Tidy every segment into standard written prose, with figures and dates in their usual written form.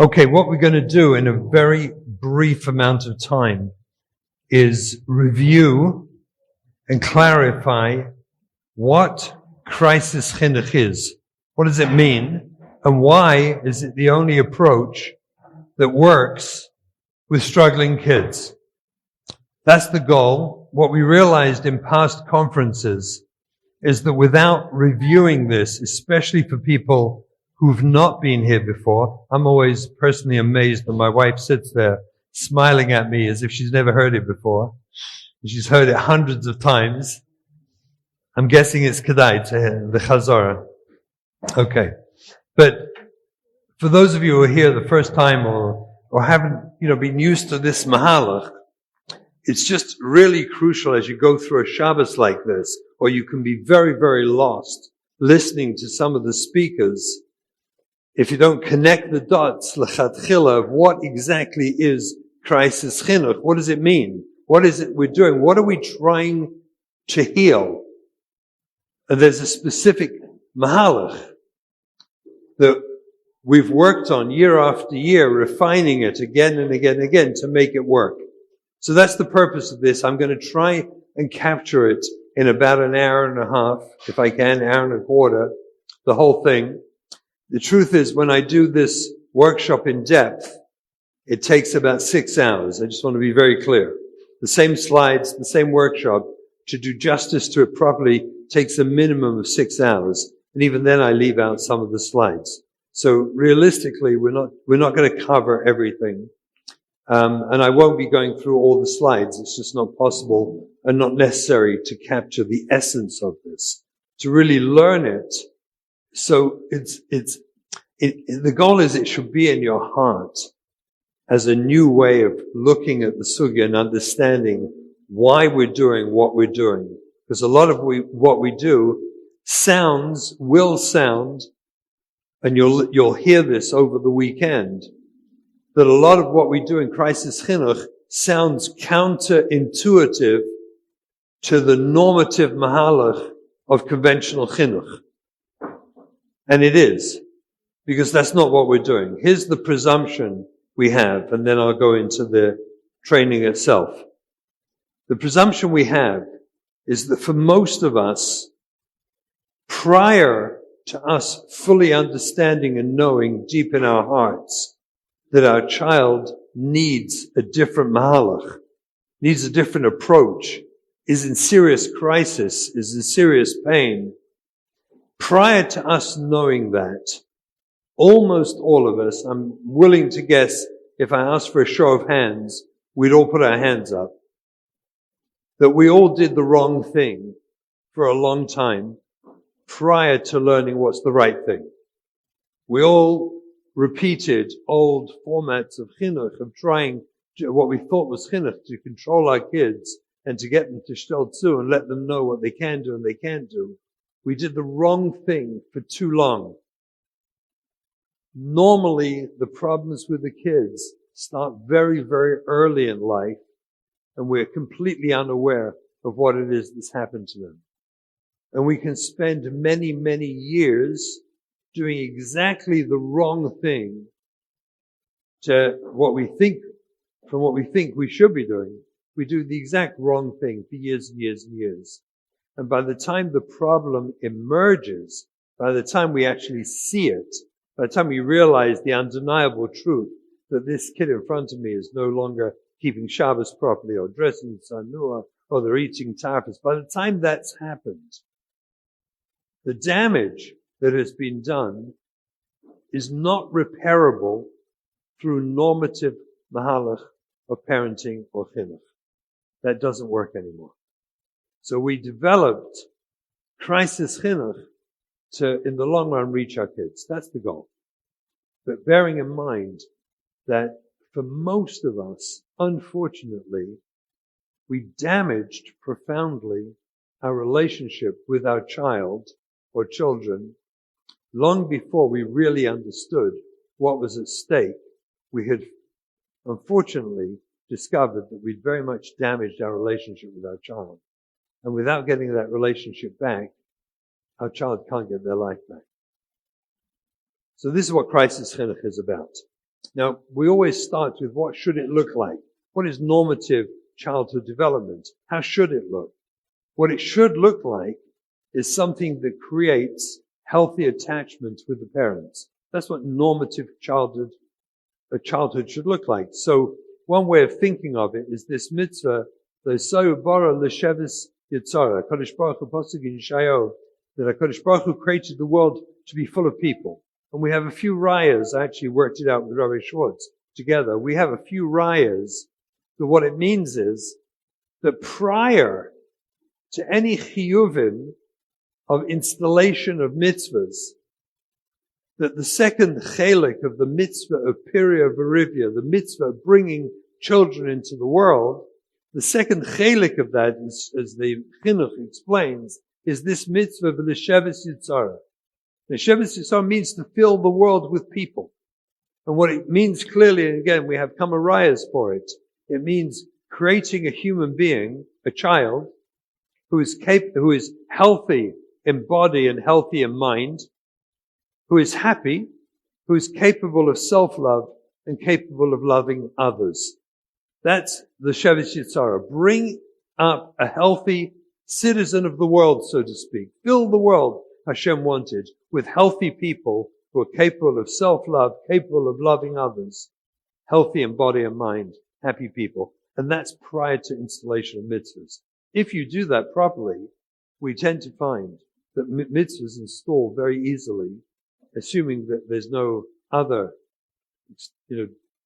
Okay, what we're going to do in a very brief amount of time is review and clarify what crisis chinuch is. What does it mean? And why is it the only approach that works with struggling kids? That's the goal. What we realized in past conferences is that without reviewing this, especially for people who've not been here before, I'm always personally amazed when my wife sits there smiling at me as if she's never heard it before. She's heard it hundreds of times. I'm guessing it's Kedai to hear the Chazorah. Okay. But for those of you who are here the first time or haven't, been used to this Mahalach, it's just really crucial as you go through a Shabbos like this, or you can be very, very lost listening to some of the speakers. If you don't connect the dots, l'chatchila, of what exactly is crisis chinuch, what does it mean? What is it we're doing? What are we trying to heal? And there's a specific mahalach that we've worked on year after year, refining it again and again and again to make it work. So that's the purpose of this. I'm going to try and capture it in about an hour and a half, if I can, hour and a quarter, the whole thing. The truth is, when I do this workshop in depth, it takes about 6 hours. I just want to be very clear. The same slides, the same workshop, to do justice to it properly takes a minimum of 6 hours. And even then I leave out some of the slides. So realistically, we're not going to cover everything. And I won't be going through all the slides. It's just not possible and not necessary to capture the essence of this. To really learn it. So the goal is it should be in your heart as a new way of looking at the sugya and understanding why we're doing what we're doing. Because a lot of what we do will sound, and you'll hear this over the weekend, that a lot of what we do in crisis chinuch sounds counterintuitive to the normative mahalach of conventional chinuch. And it is, because that's not what we're doing. Here's the presumption we have, and then I'll go into the training itself. The presumption we have is that for most of us, prior to us fully understanding and knowing deep in our hearts that our child needs a different mahalach, needs a different approach, is in serious crisis, is in serious pain, prior to us knowing that, almost all of us, I'm willing to guess, if I ask for a show of hands, we'd all put our hands up, that we all did the wrong thing for a long time prior to learning what's the right thing. We all repeated old formats of chinuch, of trying what we thought was chinuch, to control our kids and to get them to shtel tzu and let them know what they can do and they can't do. We did the wrong thing for too long. Normally, the problems with the kids start very, very early in life, and we're completely unaware of what it is that's happened to them. And we can spend many, many years doing exactly the wrong thing to what we think we should be doing. We do the exact wrong thing for years and years and years. And by the time the problem emerges, by the time we actually see it, by the time we realize the undeniable truth that this kid in front of me is no longer keeping Shabbos properly or dressing tsanua or they're eating tapas, by the time that's happened, the damage that has been done is not repairable through normative mahalach of parenting or chinuch. That doesn't work anymore. So we developed crisis chinuch to, in the long run, reach our kids. That's the goal. But bearing in mind that for most of us, unfortunately, we damaged profoundly our relationship with our child or children long before we really understood what was at stake. We had, unfortunately, discovered that we'd very much damaged our relationship with our child. And without getting that relationship back, our child can't get their life back. So this is what crisis chinuch is about. Now, we always start with what should it look like? What is normative childhood development? How should it look? What it should look like is something that creates healthy attachment with the parents. That's what normative childhood should look like. So one way of thinking of it is this mitzvah, that HaKadosh Baruch Hu created the world to be full of people. And we have a few rayas. I actually worked it out with Rabbi Schwartz together. We have a few rayas that what it means is that prior to any chiyuvim of installation of mitzvahs, that the second chelik of the mitzvah of Pirya Verivya, the mitzvah of bringing children into the world, the second chelik of that, as the chinuch explains, is this mitzvah of the Sheves Yitzhara. The Sheves Yitzhara means to fill the world with people. And what it means clearly, and again, we have kamarayas for it, it means creating a human being, a child, who is healthy in body and healthy in mind, who is happy, who is capable of self-love and capable of loving others. That's the Sheves Yitzhara. Bring up a healthy citizen of the world, so to speak. Fill the world, Hashem wanted, with healthy people who are capable of self-love, capable of loving others, healthy in body and mind, happy people. And that's prior to installation of mitzvahs. If you do that properly, we tend to find that mitzvahs install very easily, assuming that there's no other,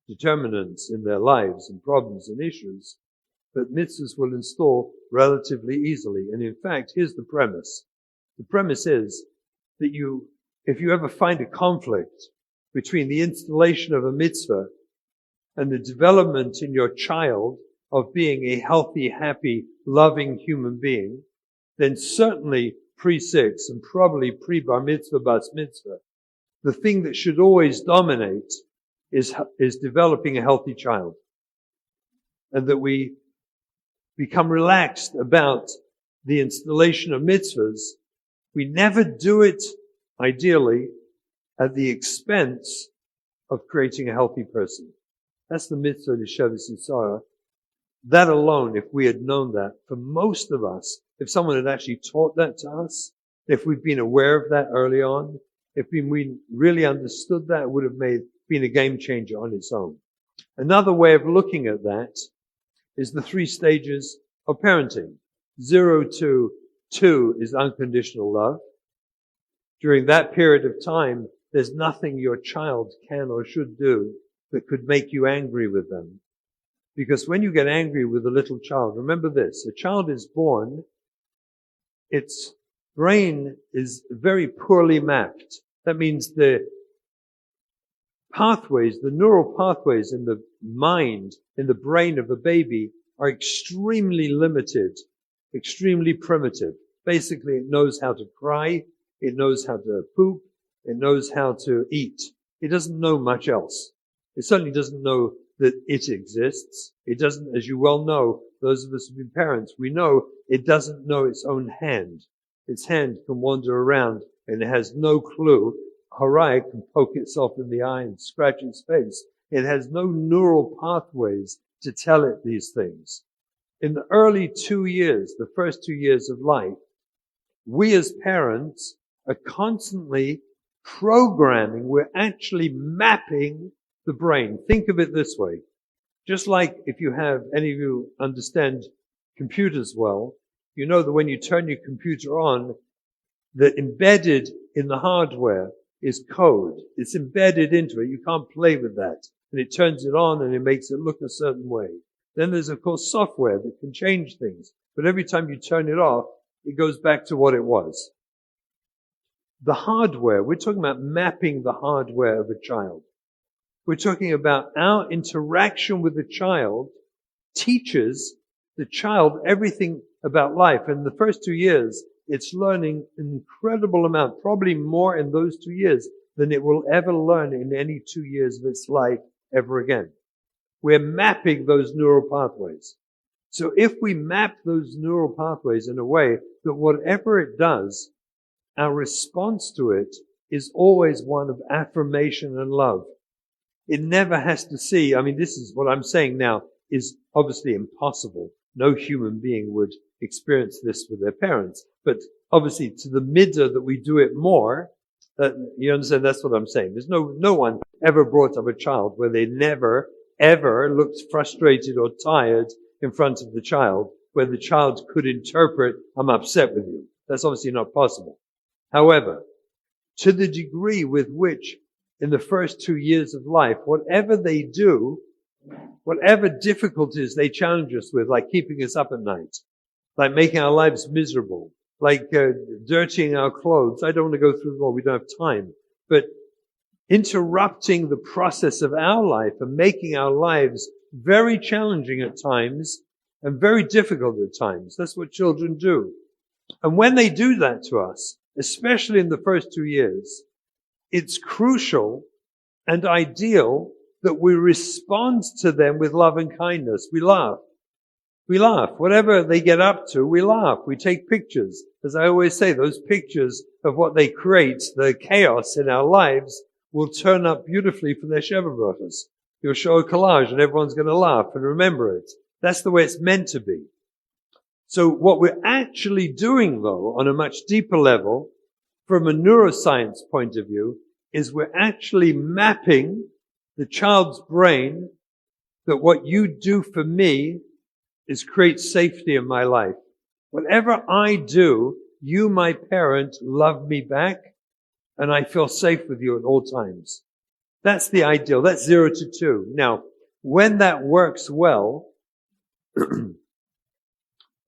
determinants in their lives and problems and issues, but mitzvahs will install relatively easily. And in fact, here's the premise. The premise is that if you ever find a conflict between the installation of a mitzvah and the development in your child of being a healthy, happy, loving human being, then certainly pre-6 and probably pre-bar mitzvah, bas mitzvah, the thing that should always dominate is developing a healthy child. And that we become relaxed about the installation of mitzvahs. We never do it, ideally, at the expense of creating a healthy person. That's the mitzvah of Sheves Yitzhara. That alone, if we had known that, for most of us, if someone had actually taught that to us, if we'd been aware of that early on, if we really understood that, it would have been a game changer on its own. Another way of looking at that is the 3 stages of parenting. 0 to 2 is unconditional love. During that period of time, there's nothing your child can or should do that could make you angry with them. Because when you get angry with a little child, remember this, a child is born, its brain is very poorly mapped. That means the neural pathways in the mind, in the brain of a baby are extremely limited, extremely primitive. Basically, it knows how to cry, it knows how to poop, it knows how to eat. It doesn't know much else. It certainly doesn't know that it exists. It doesn't, as you well know, those of us who've been parents, we know it doesn't know its own hand. Its hand can wander around and it has no clue. Harai can poke itself in the eye and scratch its face. It has no neural pathways to tell it these things. In the early 2 years, the first 2 years of life, we as parents are constantly programming. We're actually mapping the brain. Think of it this way. Just like if you have, any of you understand computers well, you know that when you turn your computer on, that embedded in the hardware is code. It's embedded into it. You can't play with that. And it turns it on and it makes it look a certain way. Then there's, of course, software that can change things. But every time you turn it off, it goes back to what it was. The hardware, we're talking about mapping the hardware of a child. We're talking about our interaction with the child teaches the child everything about life. In the first 2 years, it's learning an incredible amount, probably more in those 2 years than it will ever learn in any 2 years of its life ever again. We're mapping those neural pathways. So if we map those neural pathways in a way that whatever it does, our response to it is always one of affirmation and love. It never has to see, this is what I'm saying now is obviously impossible. No human being would experience this with their parents. But obviously to the midder that we do it more, you understand, that's what I'm saying. There's no one ever brought up a child where they never, ever looked frustrated or tired in front of the child, where the child could interpret, I'm upset with you. That's obviously not possible. However, to the degree with which in the first 2 years of life, whatever they do, whatever difficulties they challenge us with, like keeping us up at night, like making our lives miserable, like dirtying our clothes. I don't want to go through them all. We don't have time. But interrupting the process of our life and making our lives very challenging at times and very difficult at times. That's what children do. And when they do that to us, especially in the first 2 years, it's crucial and ideal that we respond to them with love and kindness. We laugh. We laugh. Whatever they get up to, we laugh. We take pictures. As I always say, those pictures of what they create, the chaos in our lives, will turn up beautifully for their Sheva Brachos. You'll show a collage and everyone's going to laugh and remember it. That's the way it's meant to be. So what we're actually doing, though, on a much deeper level, from a neuroscience point of view, is we're actually mapping the child's brain that what you do for me is create safety in my life. Whatever I do, you, my parent, love me back, and I feel safe with you at all times. That's the ideal. That's 0 to 2. Now, when that works well, then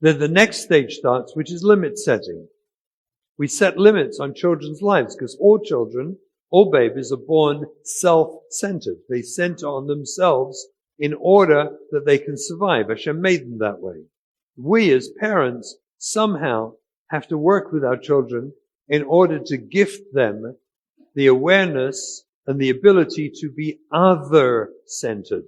the next stage starts, which is limit setting. We set limits on children's lives because all children, all babies are born self-centered. They center on themselves in order that they can survive. Hashem made them that way. We as parents somehow have to work with our children in order to gift them the awareness and the ability to be other-centered,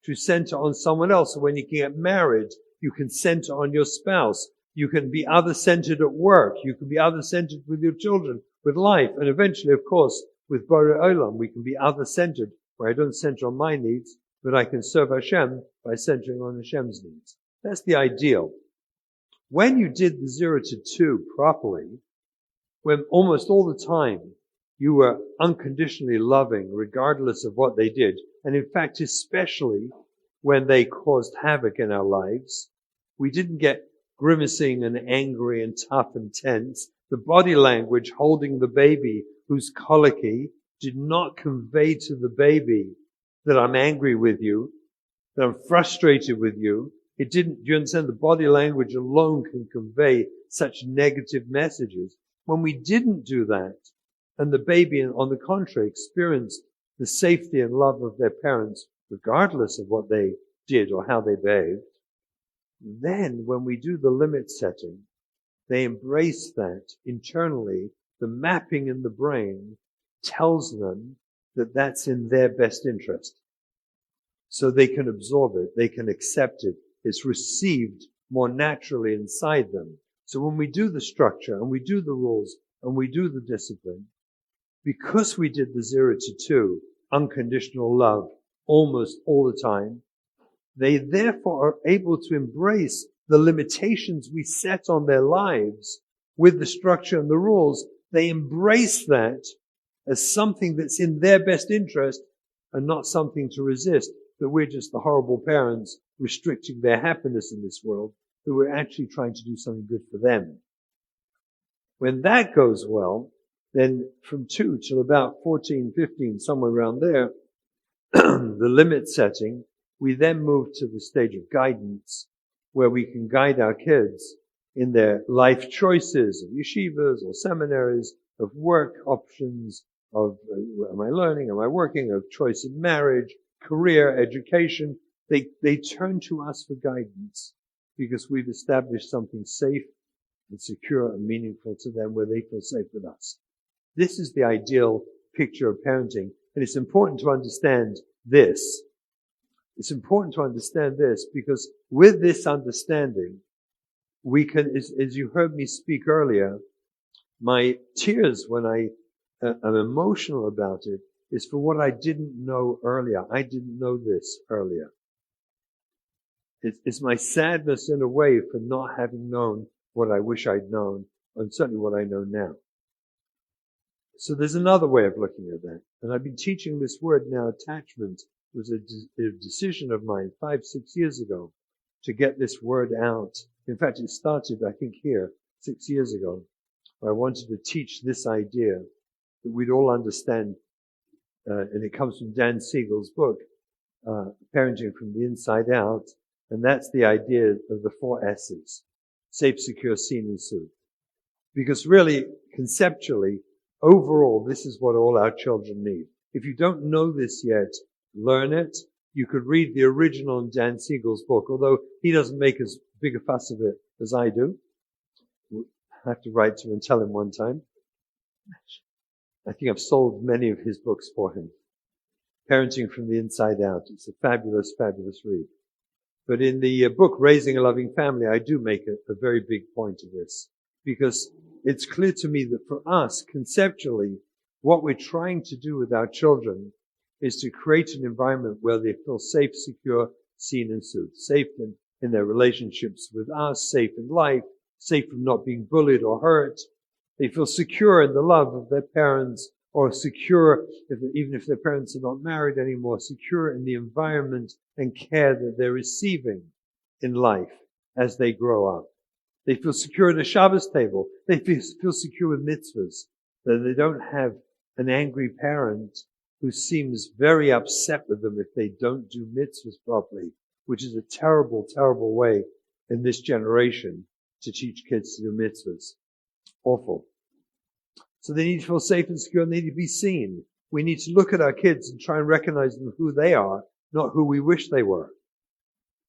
to center on someone else. So when you get married, you can center on your spouse. You can be other-centered at work. You can be other-centered with your children, with life. And eventually, of course, with Borei Olam, we can be other-centered, where I don't center on my needs, but I can serve Hashem by centering on Hashem's needs. That's the ideal. When you did the 0 to 2 properly, when almost all the time you were unconditionally loving, regardless of what they did, and in fact, especially when they caused havoc in our lives, we didn't get grimacing and angry and tough and tense. The body language holding the baby who's colicky did not convey to the baby that I'm angry with you, that I'm frustrated with you. It didn't, do you understand? The body language alone can convey such negative messages. When we didn't do that, and the baby, on the contrary, experienced the safety and love of their parents, regardless of what they did or how they behaved, then when we do the limit setting, they embrace that internally. The mapping in the brain tells them that that's in their best interest. So they can absorb it, they can accept it. It's received more naturally inside them. So when we do the structure and we do the rules and we do the discipline, because we did the 0 to 2, unconditional love, almost all the time, they therefore are able to embrace the limitations we set on their lives with the structure and the rules. They embrace that as something that's in their best interest and not something to resist, that we're just the horrible parents restricting their happiness in this world, that we're actually trying to do something good for them. When that goes well, then from 2 till about 14, 15, somewhere around there, the limit setting, we then move to the stage of guidance, where we can guide our kids in their life choices of yeshivas or seminaries, of work options, of am I learning, am I working, of choice of marriage, career, education. They turn to us for guidance because we've established something safe and secure and meaningful to them where they feel safe with us. This is the ideal picture of parenting, and it's important to understand this. It's important to understand this because with this understanding, we can, as you heard me speak earlier, my tears when I'm emotional about it, is for what I didn't know earlier. I didn't know this earlier. It's my sadness in a way for not having known what I wish I'd known, and certainly what I know now. So there's another way of looking at that. And I've been teaching this word now, attachment. It was a decision of mine 5-6 years ago to get this word out. In fact, it started, I think, here 6 years ago. I wanted to teach this idea that we'd all understand, and it comes from Dan Siegel's book, Parenting from the Inside Out, and that's the idea of the 4 S's: safe, secure, seen, and soothed. Because really, conceptually, overall, this is what all our children need. If you don't know this yet, learn it. You could read the original in Dan Siegel's book, although he doesn't make as big a fuss of it as I do. I have to write to him and tell him one time. I think I've sold many of his books for him. Parenting from the Inside Out. It's a fabulous, fabulous read. But in the book, Raising a Loving Family, I do make a very big point of this, because it's clear to me that for us, conceptually, what we're trying to do with our children is to create an environment where they feel safe, secure, seen, and soothed. Safe in their relationships with us, safe in life, safe from not being bullied or hurt. They feel secure in the love of their parents, or secure, even if their parents are not married anymore, secure in the environment and care that they're receiving in life as they grow up. They feel secure at a Shabbos table. They feel secure with mitzvahs, that they don't have an angry parent who seems very upset with them if they don't do mitzvahs properly, which is a terrible, terrible way in this generation to teach kids to do mitzvahs. Awful. So they need to feel safe and secure, and they need to be seen. We need to look at our kids and try and recognize them who they are, not who we wish they were.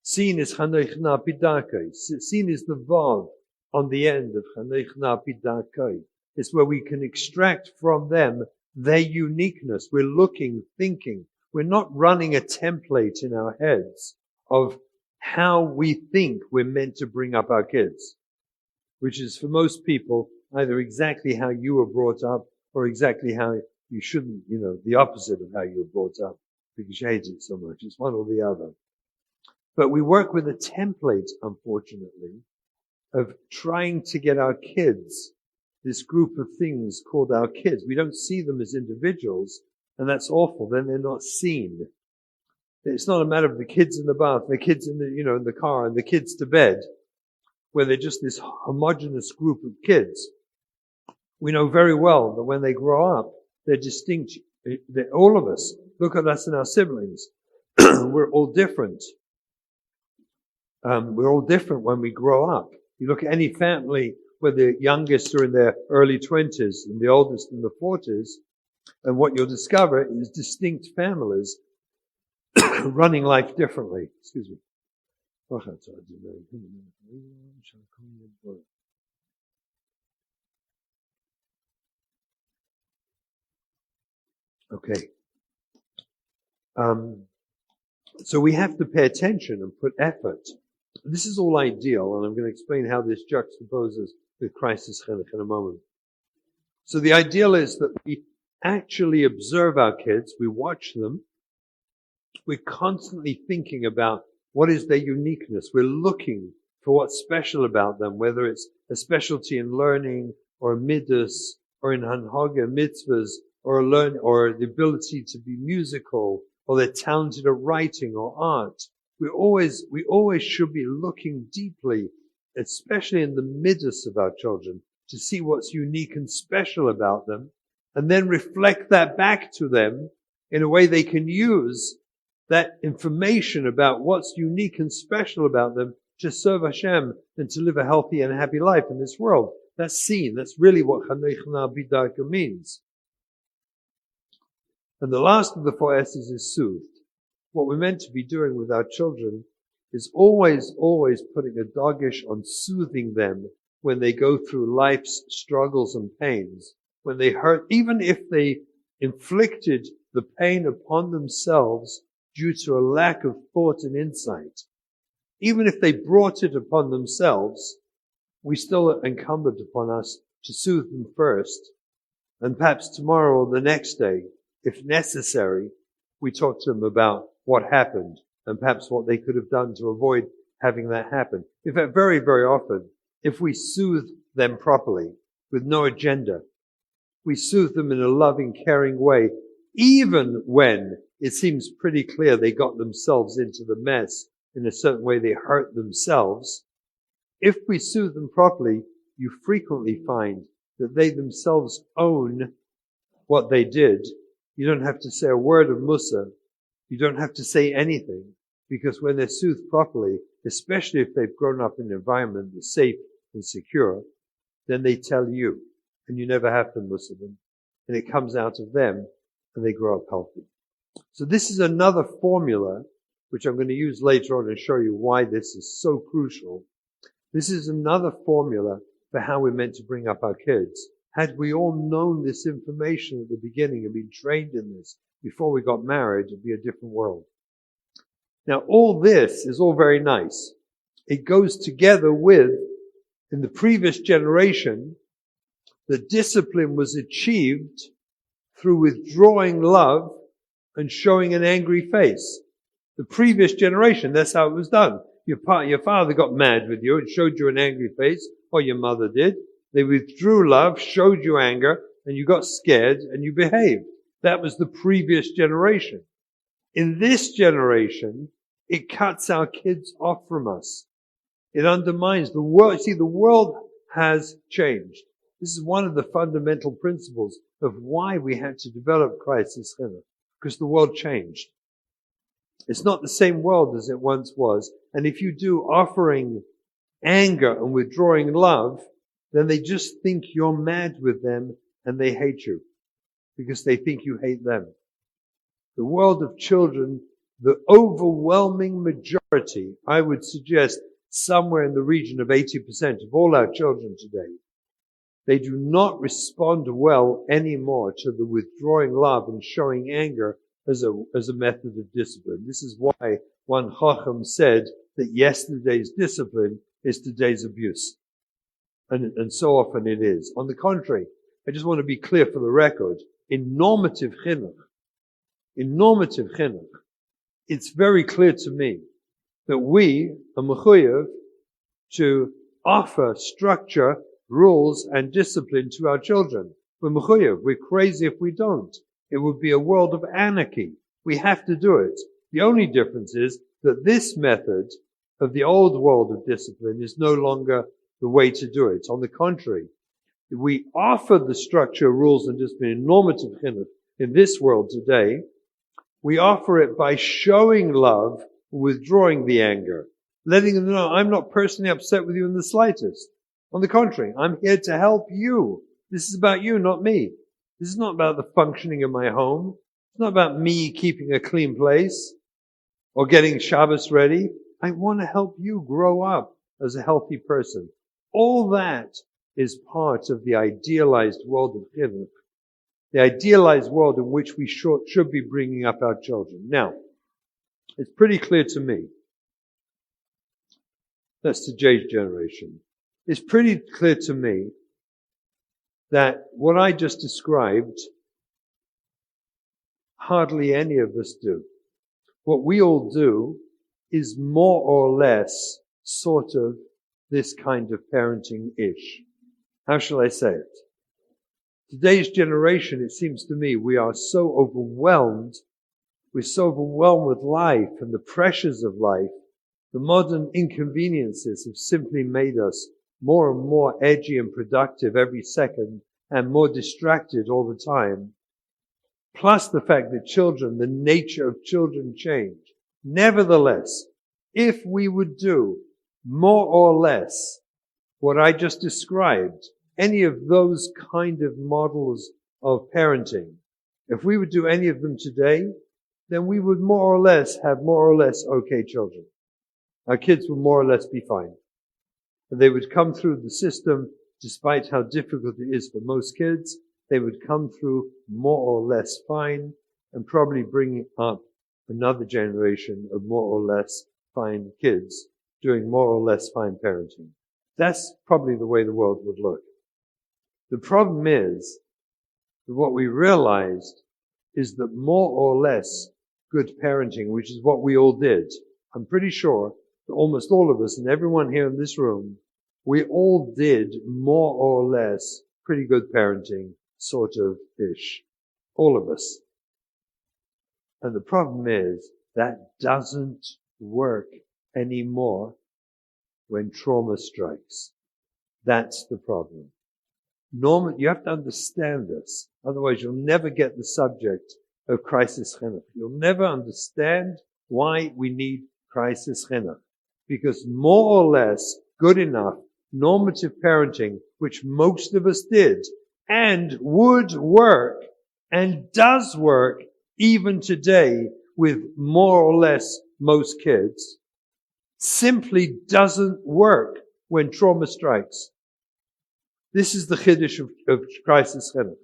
Seen is chanechna pidakai. Seen is the vav on the end of chanechna pidakai. It's where we can extract from them their uniqueness. We're looking, thinking. We're not running a template in our heads of how we think we're meant to bring up our kids, which is for most people either exactly how you were brought up or exactly how you shouldn't, the opposite of how you were brought up because you hate it so much. It's one or the other. But we work with a template, unfortunately, of trying to get our kids, this group of things called our kids. We don't see them as individuals, and that's awful. Then they're not seen. It's not a matter of the kids in the bath, the kids in the car, and the kids to bed, where they're just this homogeneous group of kids. We know very well that when they grow up, they're distinct. All of us, look at us and our siblings. We're all different. We're all different when we grow up. You look at any family where the youngest are in their early 20s and the oldest in the 40s, and what you'll discover is distinct families running life differently. Excuse me. Okay. So we have to pay attention and put effort. This is all ideal, and I'm going to explain how this juxtaposes with crisis chinuch in a moment. So the ideal is that we actually observe our kids, we watch them, we're constantly thinking about what is their uniqueness. We're looking for what's special about them, whether it's a specialty in learning or midas or in hanhaga mitzvahs or the ability to be musical or they're talented at writing or art. We always should be looking deeply, especially in the midas of our children, to see what's unique and special about them, and then reflect that back to them in a way they can use that information about what's unique and special about them to serve Hashem and to live a healthy and happy life in this world. That's seen. That's really what Chanechna Bidarka means. And the last of the 4 S's is soothed. What we're meant to be doing with our children is always putting a dogish on soothing them when they go through life's struggles and pains, when they hurt, even if they inflicted the pain upon themselves due to a lack of thought and insight. Even if they brought it upon themselves, we still are incumbent upon us to soothe them first, and perhaps tomorrow or the next day If necessary, we talk to them about what happened and perhaps what they could have done to avoid having that happen. In fact, very, very often, if we soothe them properly with no agenda, we soothe them in a loving, caring way, even when it seems pretty clear they got themselves into the mess in a certain way, they hurt themselves. If we soothe them properly, you frequently find that they themselves own what they did. You don't have to say a word of Musa. You don't have to say anything, because when they're soothed properly, especially if they've grown up in an environment that's safe and secure, then they tell you, and you never have to Musa them, and it comes out of them, and they grow up healthy. So this is another formula, which I'm going to use later on and show you why this is so crucial. This is another formula for how we're meant to bring up our kids. Had we all known this information at the beginning and been trained in this before we got married, it'd be a different world. Now, all this is all very nice. It goes together with, in the previous generation, the discipline was achieved through withdrawing love and showing an angry face. The previous generation, that's how it was done. Your father got mad with you and showed you an angry face, or your mother did. They withdrew love, showed you anger, and you got scared and you behaved. That was the previous generation. In this generation, it cuts our kids off from us. It undermines the world. See, the world has changed. This is one of the fundamental principles of why we had to develop crisis center, because the world changed. It's not the same world as it once was. And if you do offering anger and withdrawing love, then they just think you're mad with them and they hate you because they think you hate them. The world of children, the overwhelming majority, I would suggest somewhere in the region of 80% of all our children today, they do not respond well anymore to the withdrawing love and showing anger as a method of discipline. This is why one Chacham said that yesterday's discipline is today's abuse. And so often it is. On the contrary, I just want to be clear for the record, in normative chinuch, it's very clear to me that we are mechuyev to offer structure, rules, and discipline to our children. We're mechuyev. We're crazy if we don't. It would be a world of anarchy. We have to do it. The only difference is that this method of the old world of discipline is no longer the way to do it. On the contrary, we offer the structure, rules, and discipline in normative chinuch in this world today. We offer it by showing love, withdrawing the anger, letting them know, I'm not personally upset with you in the slightest. On the contrary, I'm here to help you. This is about you, not me. This is not about the functioning of my home. It's not about me keeping a clean place or getting Shabbos ready. I want to help you grow up as a healthy person. All that is part of the idealized world of chinuch, the idealized world in which we should be bringing up our children. Now, it's pretty clear to me, that's today's generation, it's pretty clear to me that what I just described, hardly any of us do. What we all do is more or less sort of this kind of parenting-ish. How shall I say it? Today's generation, it seems to me, we are so overwhelmed. We're so overwhelmed with life and the pressures of life. The modern inconveniences have simply made us more and more edgy and productive every second and more distracted all the time. Plus the fact that children, the nature of children change. Nevertheless, if we would do more or less what I just described, any of those kind of models of parenting, if we would do any of them today, then we would more or less have more or less okay children. Our kids would more or less be fine. And they would come through the system, despite how difficult it is for most kids, they would come through more or less fine and probably bring up another generation of more or less fine kids doing more or less fine parenting. That's probably the way the world would look. The problem is that what we realized is that more or less good parenting, which is what we all did. I'm pretty sure that almost all of us and everyone here in this room, we all did more or less pretty good parenting, sort of ish. All of us. And the problem is that doesn't work anymore when trauma strikes. That's the problem. You have to understand this. Otherwise, you'll never get the subject of crisis chinuch. You'll never understand why we need crisis chinuch. Because more or less good enough normative parenting, which most of us did, and would work, and does work even today with more or less most kids, simply doesn't work when trauma strikes. This is the chiddush of crisis chinuch.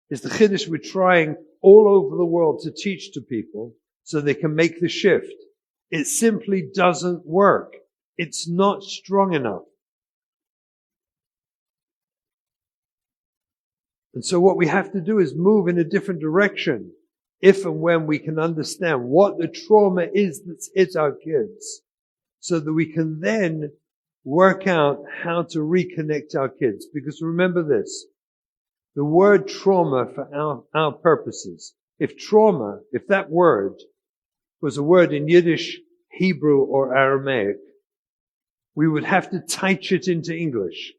It's the chiddush we're trying all over the world to teach to people so they can make the shift. It simply doesn't work. It's not strong enough. And so what we have to do is move in a different direction if and when we can understand what the trauma is that's hit our kids, so that we can then work out how to reconnect our kids. Because remember this, the word trauma for our purposes, if that word was a word in Yiddish, Hebrew, or Aramaic, we would have to teach it into English.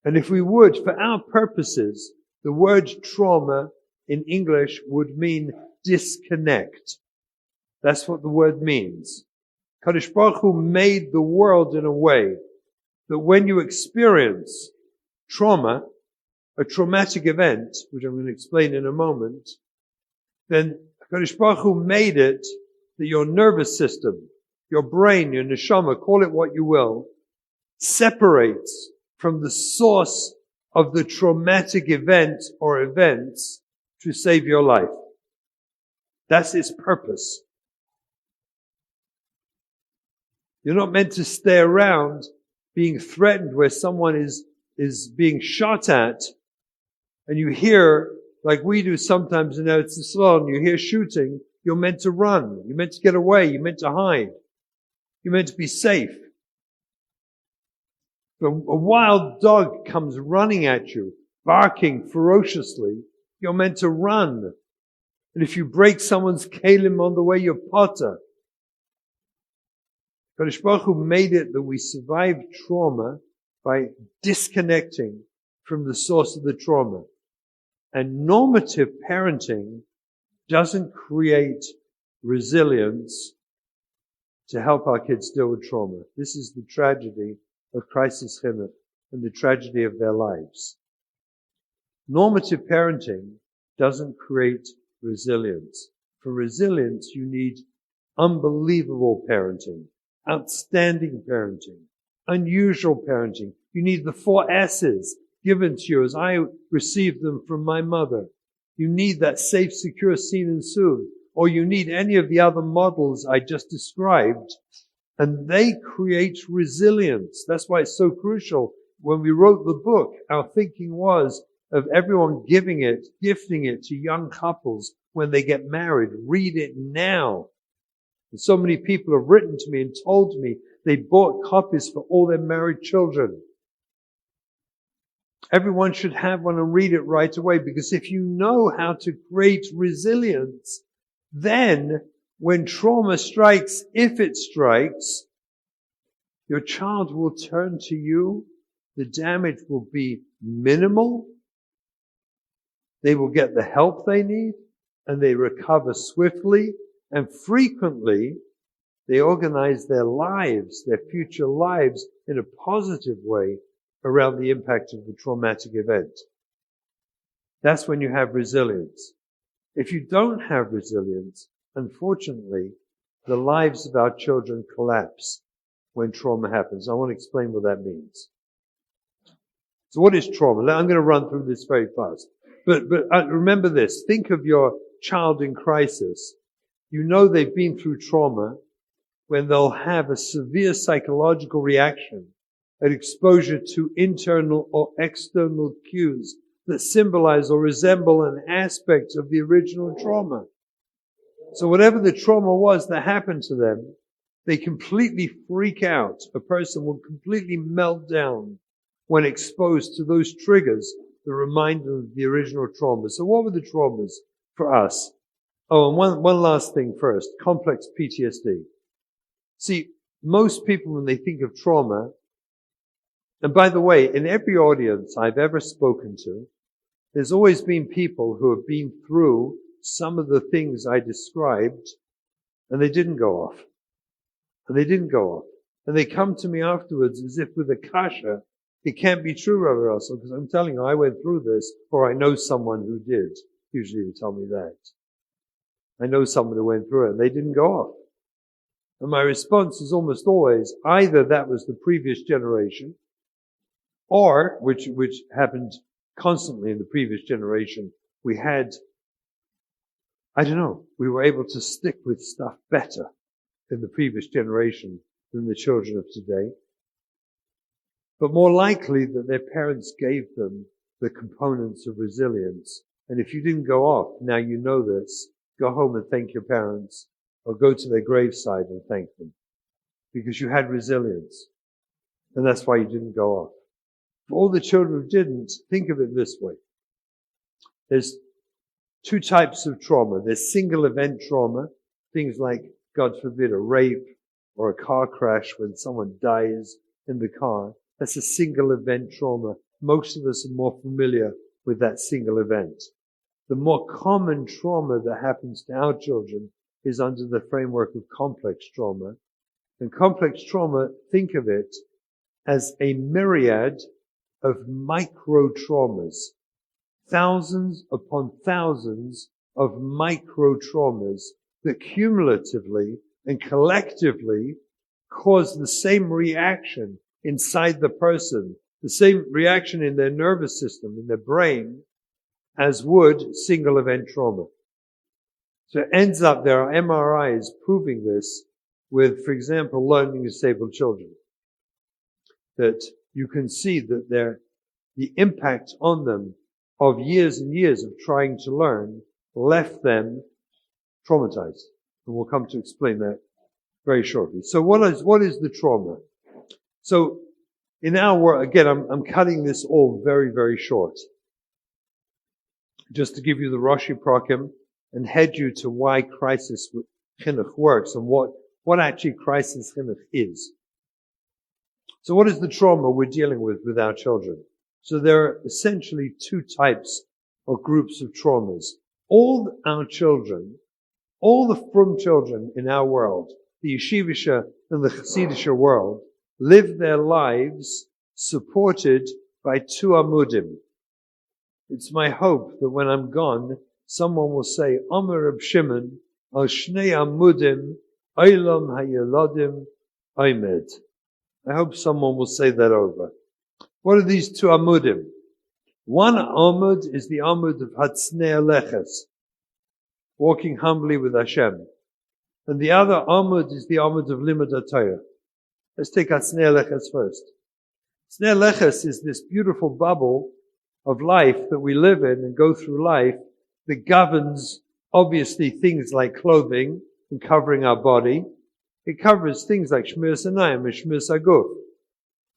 And if we would, for our purposes, the word trauma in English would mean disconnect. That's what the word means. Kadosh Baruch Hu made the world in a way that when you experience trauma, a traumatic event, which I'm going to explain in a moment, then Kadosh Baruch Hu made it that your nervous system, your brain, your neshama, call it what you will, separates from the source of the traumatic event or events to save your life. That's its purpose. You're not meant to stay around being threatened where someone is being shot at, and you hear, like we do sometimes in Eretz Yisrael, and you hear shooting, you're meant to run. You're meant to get away. You're meant to hide. You're meant to be safe. But a wild dog comes running at you, barking ferociously, you're meant to run. And if you break someone's kalim on the way, you're potter. Kadosh Baruch Hu made it that we survive trauma by disconnecting from the source of the trauma. And normative parenting doesn't create resilience to help our kids deal with trauma. This is the tragedy of crisis chinuch and the tragedy of their lives. Normative parenting doesn't create resilience. For resilience, you need unbelievable parenting, outstanding parenting, unusual parenting. You need the 4 S's given to you as I received them from my mother. You need that safe, secure, seen, and soothed. Or you need any of the other models I just described. And they create resilience. That's why it's so crucial. When we wrote the book, our thinking was of everyone gifting it to young couples when they get married. Read it now. And so many people have written to me and told me they bought copies for all their married children. Everyone should have one and read it right away, because if you know how to create resilience, then when trauma strikes, if it strikes, your child will turn to you. The damage will be minimal. They will get the help they need, and they recover swiftly. And frequently, they organize their lives, their future lives, in a positive way around the impact of the traumatic event. That's when you have resilience. If you don't have resilience, unfortunately, the lives of our children collapse when trauma happens. I want to explain what that means. So what is trauma? I'm going to run through this very fast. But remember this. Think of your child in crisis. You know they've been through trauma when they'll have a severe psychological reaction at exposure to internal or external cues that symbolize or resemble an aspect of the original trauma. So whatever the trauma was that happened to them, they completely freak out. A person will completely melt down when exposed to those triggers that remind them of the original trauma. So what were the traumas for us? Oh, and one last thing first, complex PTSD. See, most people, when they think of trauma, and by the way, in every audience I've ever spoken to, there's always been people who have been through some of the things I described, and they didn't go off. And they didn't go off. And they come to me afterwards as if with a kasha. It can't be true, Rabbi Russell, because I'm telling you, I went through this, or I know someone who did. Usually they tell me that. I know someone who went through it, and they didn't go off. And my response is almost always, either that was the previous generation, or, which happened constantly in the previous generation, we had, I don't know, we were able to stick with stuff better in the previous generation than the children of today. But more likely that their parents gave them the components of resilience. And if you didn't go off, now you know this, go home and thank your parents, or go to their graveside and thank them. Because you had resilience. And that's why you didn't go off. For all the children who didn't, think of it this way. There's two types of trauma. There's single event trauma, things like, God forbid, a rape or a car crash when someone dies in the car. That's a single event trauma. Most of us are more familiar with that single event. The more common trauma that happens to our children is under the framework of complex trauma. And complex trauma, think of it as a myriad of micro traumas. Thousands upon thousands of micro traumas that cumulatively and collectively cause the same reaction inside the person, the same reaction in their nervous system, in their brain, as would single event trauma. So it ends up, there are MRIs proving this with, for example, learning disabled children. That you can see that the impact on them of years and years of trying to learn left them traumatized. And we'll come to explain that very shortly. So what is the trauma? So in our world, again, I'm cutting this all very, very short. Just to give you the Rosh Prakim and head you to why crisis chinuch works and what actually crisis chinuch is. So what is the trauma we're dealing with our children? So there are essentially two types or groups of traumas. All our children, all the frum children in our world, the yeshivisha and the chassidisha world, live their lives supported by two amudim. It's my hope that when I'm gone, someone will say, Amar Rabbi Shimon, al shnei amudim, olam hayeladim, oimed. I hope someone will say that over. What are these two amudim? One amud is the amud of Hatznei Aleches, walking humbly with Hashem. And the other amud is the amud of Limud HaTorah. Let's take Hatznei Aleches first. Hatznei Aleches is this beautiful bubble of life that we live in and go through life that governs, obviously, things like clothing and covering our body. It covers things like Shmir Sanayim and Shmir Saguf.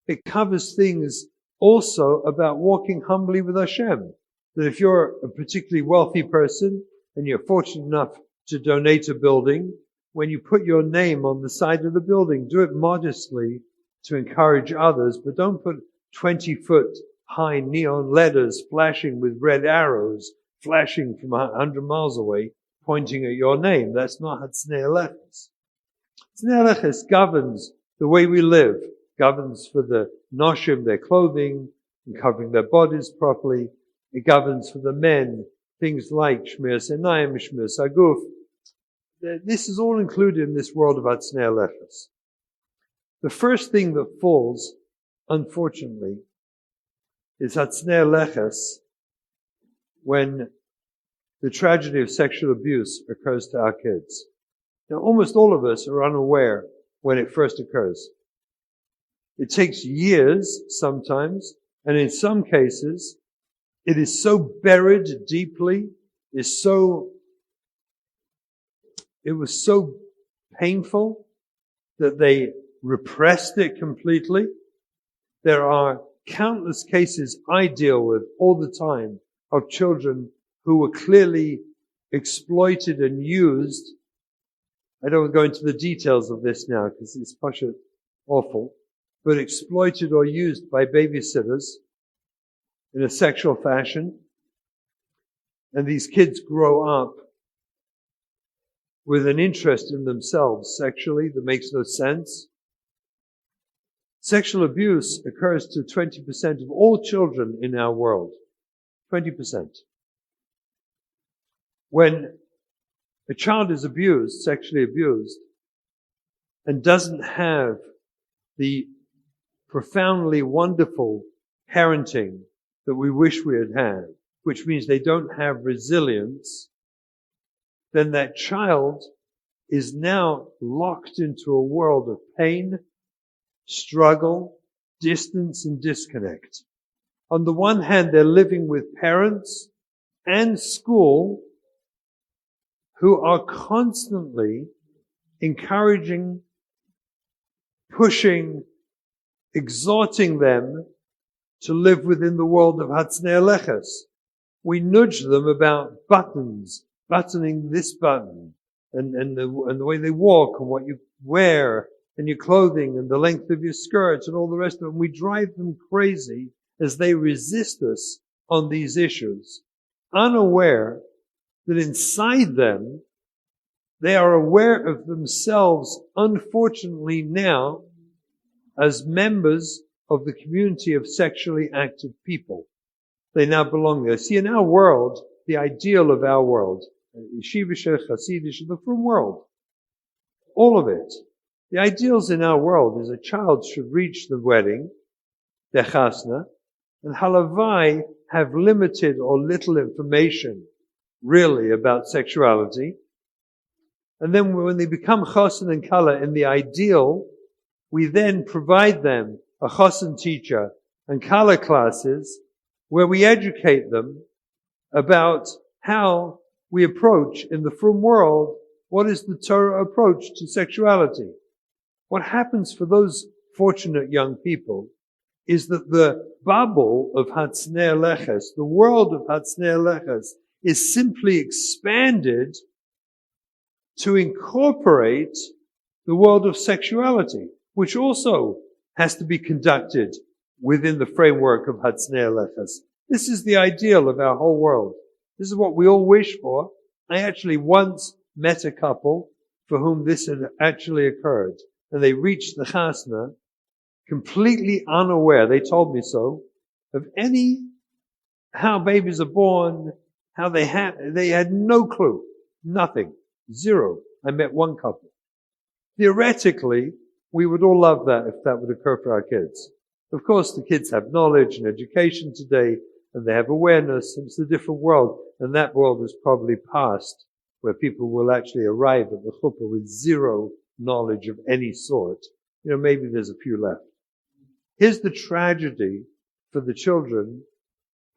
It covers things also about walking humbly with Hashem. That if you're a particularly wealthy person and you're fortunate enough to donate a building, when you put your name on the side of the building, do it modestly to encourage others, but don't put 20-foot high neon letters flashing with red arrows, flashing from 100 miles away, pointing at your name. That's not Hatznei Aleches. Hatznei Aleches governs the way we live, governs for the noshim, their clothing, and covering their bodies properly. It governs for the men, things like Shmir Sanayim, Shmir Saguf. This is all included in this world of Hatznei Aleches. The first thing that falls, unfortunately, is Hatznei Aleches when the tragedy of sexual abuse occurs to our kids. Now, almost all of us are unaware when it first occurs. It takes years sometimes, and in some cases, It is so buried deeply, it was so painful that they repressed it completely. There are countless cases I deal with all the time of children who were clearly exploited and used. I don't go into the details of this now because it's awful, but exploited or used by babysitters in a sexual fashion. And these kids grow up with an interest in themselves sexually that makes no sense. Sexual abuse occurs to 20% of all children in our world. 20%. When a child is abused, sexually abused, and doesn't have the profoundly wonderful parenting that we wish we had had, which means they don't have resilience, then that child is now locked into a world of pain, struggle, distance, and disconnect. On the one hand, they're living with parents and school who are constantly encouraging, pushing, exhorting them to live within the world of Hatznei Aleches. We nudge them about buttons, buttoning this button, and the way they walk, and what you wear, and your clothing, and the length of your skirts, and all the rest of it. And we drive them crazy as they resist us on these issues, unaware that inside them, they are aware of themselves, unfortunately now, as members of the community of sexually active people. They now belong there. See, in our world, the ideal of our world, Yeshivische, Hasidish, the frum world, all of it, the ideals in our world is a child should reach the wedding, the chasna, and halavai have limited or little information really about sexuality. And then when they become chosin and kala in the ideal, we then provide them a chosin teacher and kala classes where we educate them about how we approach in the frum world, what is the Torah approach to sexuality. What happens for those fortunate young people is that the bubble of Hatznei Aleches, the world of Hatznei Aleches, is simply expanded to incorporate the world of sexuality, which also has to be conducted within the framework of Hatznei Aleches. This is the ideal of our whole world. This is what we all wish for. I actually once met a couple for whom this had actually occurred, and they reached the chasna completely unaware, they told me so, of how babies are born, how they had no clue, nothing, zero. I met one couple. Theoretically, we would all love that if that would occur for our kids. Of course, the kids have knowledge and education today, and they have awareness, and it's a different world, and that world is probably past, where people will actually arrive at the chuppah with zero knowledge of any sort. Maybe there's a few left. Here's the tragedy for the children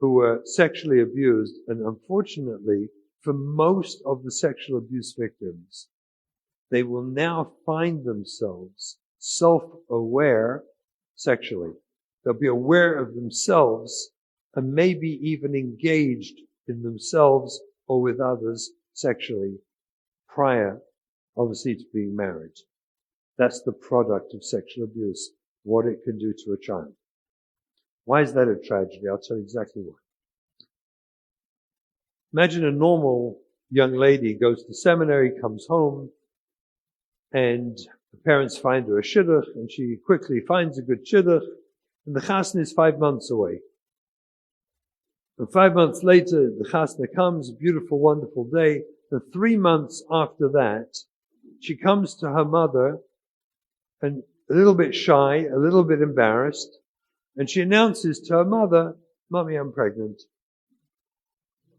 who were sexually abused, and unfortunately, for most of the sexual abuse victims, they will now find themselves self-aware sexually. They'll be aware of themselves and maybe even engaged in themselves or with others sexually prior, obviously, to being married. That's the product of sexual abuse, what it can do to a child. Why is that a tragedy? I'll tell you exactly why. Imagine a normal young lady goes to seminary, comes home, and the parents find her a shidduch, and she quickly finds a good shidduch, and the chasna is 5 months away. And 5 months later, the chasna comes, a beautiful, wonderful day, and 3 months after that, she comes to her mother, and a little bit shy, a little bit embarrassed, and she announces to her mother, "Mommy, I'm pregnant."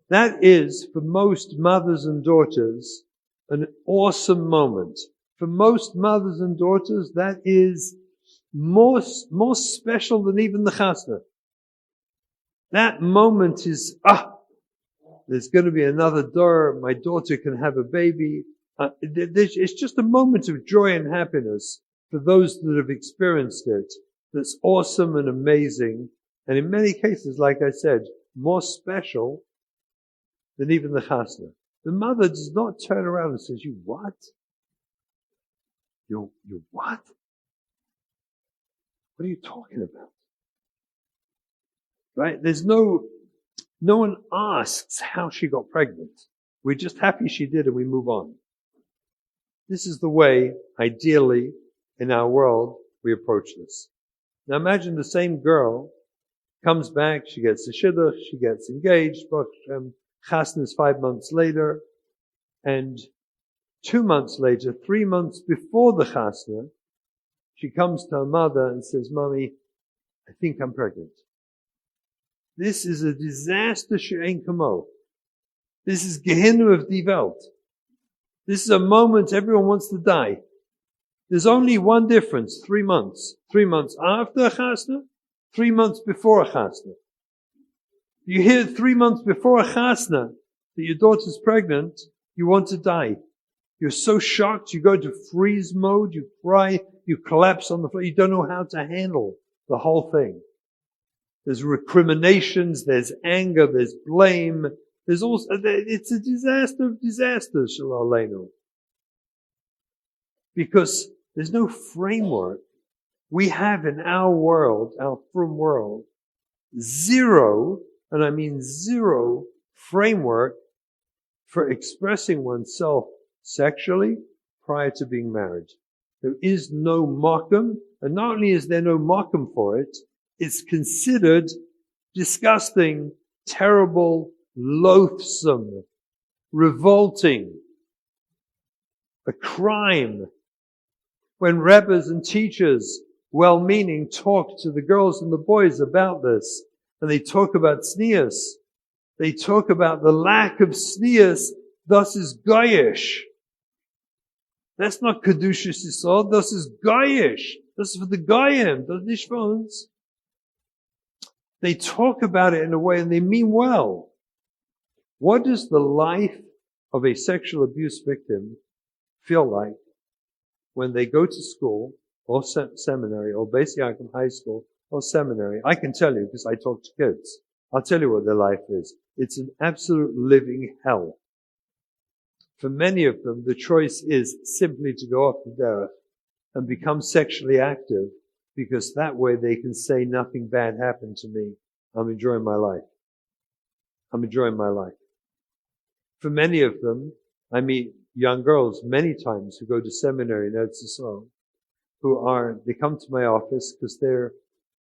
That is, for most mothers and daughters, an awesome moment. For most mothers and daughters, that is more special than even the chasna. That moment is, there's going to be another door. My daughter can have a baby. It's just a moment of joy and happiness for those that have experienced it. That's awesome and amazing. And in many cases, like I said, more special than even the chasna. The mother does not turn around and says, "You what? You what? What are you talking about?" Right? No one asks how she got pregnant. We're just happy she did and we move on. This is the way, ideally, in our world, we approach this. Now imagine the same girl comes back, she gets a shidduch, she gets engaged, chasna is 5 months later, and 2 months later, 3 months before the chasna, she comes to her mother and says, "Mommy, I think I'm pregnant." This is a disaster she'ein kamo. This is Gehinnom of die Welt. This is a moment everyone wants to die. There's only one difference, 3 months. 3 months after a chasna, 3 months before a chasna. You hear 3 months before a chasna that your daughter's pregnant, you want to die. You're so shocked, you go into freeze mode, you cry, you collapse on the floor, you don't know how to handle the whole thing. There's recriminations, there's anger, there's blame, it's a disaster of disasters, Shalom Aleinu. Because there's no framework. We have in our world, our frum world, zero, and I mean zero, framework for expressing oneself sexually prior to being married. There is no makom, and not only is there no makom for it, it's considered disgusting, terrible, loathsome, revolting, a crime. When rabbis and teachers, well-meaning, talk to the girls and the boys about this, and they talk about tznius, they talk about the lack of tznius, thus is goyish. That's not Kedushas Yisod, this is goyish. This is for the goyim, das nicht für uns. They talk about it in a way and they mean well. What does the life of a sexual abuse victim feel like when they go to school or seminary or Beis Yaakov high school or seminary? I can tell you because I talk to kids. I'll tell you what their life is. It's an absolute living hell. For many of them, the choice is simply to go off the derech and become sexually active because that way they can say nothing bad happened to me. I'm enjoying my life. I'm enjoying my life. For many of them, I meet young girls many times who go to seminary in Eretz Yisrael they come to my office because they're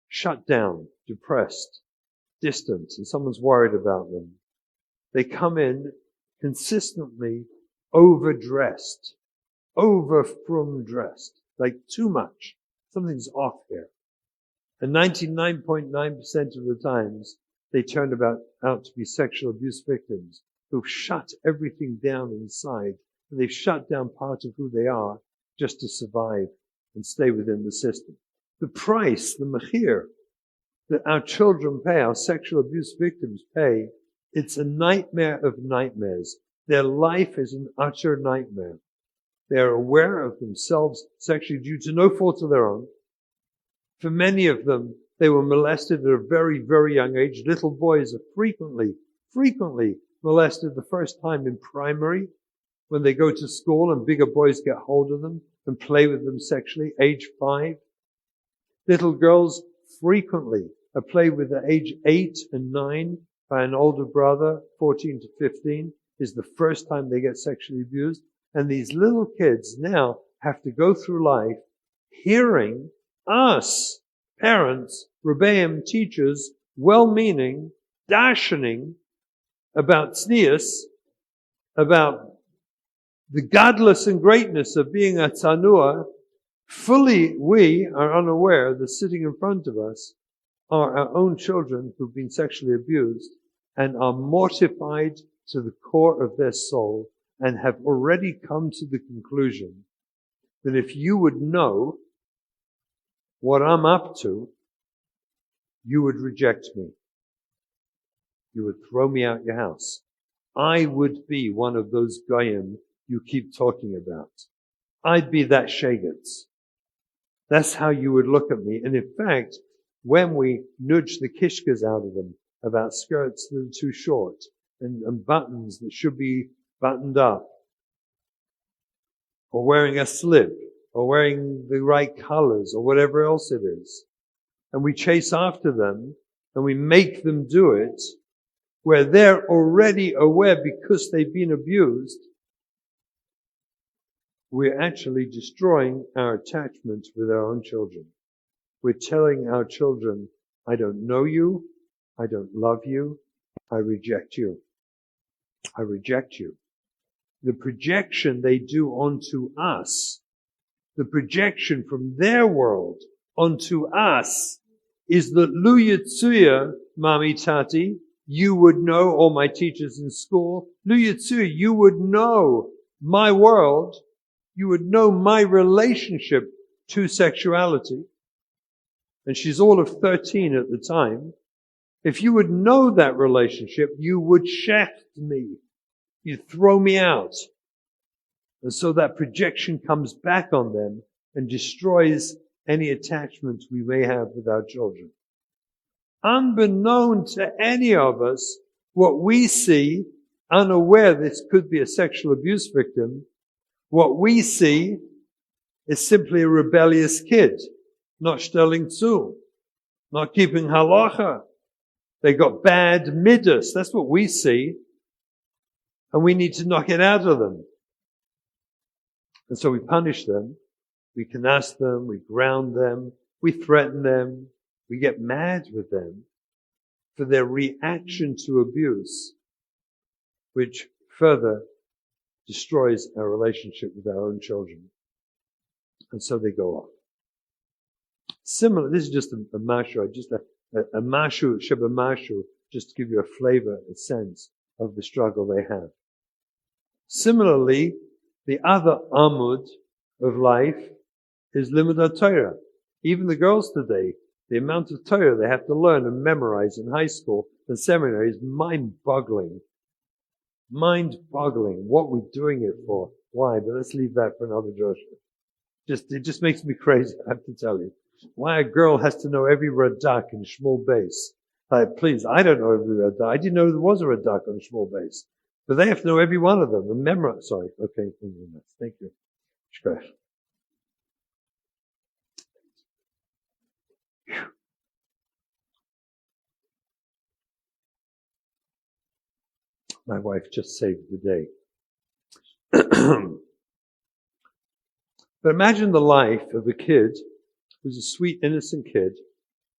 shut down, depressed, distant, and someone's worried about them. They come in consistently overdressed, over-from dressed, like too much. Something's off here. And 99.9% of the times, they turn out to be sexual abuse victims who've shut everything down inside, and they've shut down part of who they are just to survive and stay within the system. The price, the mechir, that our children pay, our sexual abuse victims pay, it's a nightmare of nightmares. Their life is an utter nightmare. They are aware of themselves sexually due to no fault of their own. For many of them, they were molested at a very, very young age. Little boys are frequently molested the first time in primary when they go to school and bigger boys get hold of them and play with them sexually, age 5. Little girls frequently are played with at age 8 and 9 by an older brother, 14 to 15, is the first time they get sexually abused. And these little kids now have to go through life hearing us, parents, rebbeim, teachers, well-meaning, darshaning about tznius, about the godless and greatness of being a tzanua. Fully we are unaware that sitting in front of us are our own children who've been sexually abused and are mortified to the core of their soul and have already come to the conclusion that if you would know what I'm up to, you would reject me. you would throw me out your house. I would be one of those goyim you keep talking about. I'd be that shagetz. That's how you would look at me. And in fact, when we nudge the kishkas out of them about skirts that are too short and buttons that should be buttoned up, or wearing a slip, or wearing the right colors, or whatever else it is, and we chase after them and we make them do it, where they're already aware because they've been abused, we're actually destroying our attachment with our own children. We're telling our children, I don't know you, I don't love you, I reject you. I reject you. The projection they do onto us, the projection from their world onto us, is that Lu Yitzuya, Mami Tati, you would know, all my teachers in school, Lu Yitzuya, you would know my world, you would know my relationship to sexuality. And she's all of 13 at the time. If you would know that relationship, you would shaft me. You'd throw me out. And so that projection comes back on them and destroys any attachment we may have with our children. Unbeknown to any of us, what we see, unaware this could be a sexual abuse victim, what we see is simply a rebellious kid, not stelling zu, not keeping halacha. They got bad midas. That's what we see. And we need to knock it out of them. And so we punish them. We canas them. We ground them. We threaten them. We get mad with them for their reaction to abuse, which further destroys our relationship with our own children. And so they go off. Similar, this is just a mashu, just a mashu, sheba mashu, just to give you a flavor, a sense of the struggle they have. Similarly, the other amud of life is limud Torah. Even the girls today, the amount of Torah they have to learn and memorize in high school and seminary is mind-boggling. Mind-boggling. What we're doing it for. Why? But let's leave that for another Joshua. It just makes me crazy, I have to tell you. Why a girl has to know every radak in Shmuel base. Please, I don't know every radak. I didn't know there was a radak on Shmuel base. But they have to know every one of them and memorize. Sorry. Okay. Thank you. Shkosh. My wife just saved the day. But imagine the life of a kid who's a sweet, innocent kid,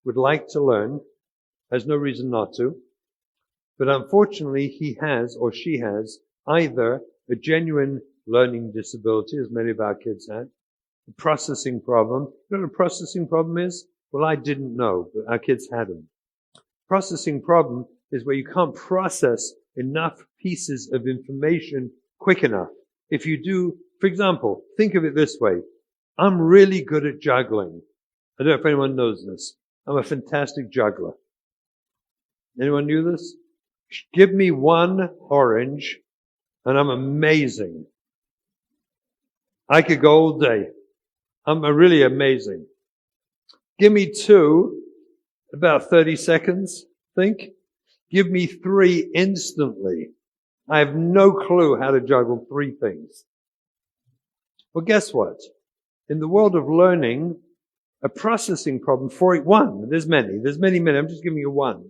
would like to learn, has no reason not to, but unfortunately he has or she has either a genuine learning disability, as many of our kids had, a processing problem. You know what a processing problem is? Well, I didn't know, but our kids had them. Processing problem is where you can't process enough pieces of information quick enough. If you do, for example, think of it this way. I'm really good at juggling. I don't know if anyone knows this. I'm a fantastic juggler. Anyone knew this? Give me one orange and I'm amazing. I could go all day. I'm really amazing. Give me two, about 30 seconds, think. Give me three instantly. I have no clue how to juggle three things. Well, guess what? In the world of learning, a processing problem for one, there's many, I'm just giving you one.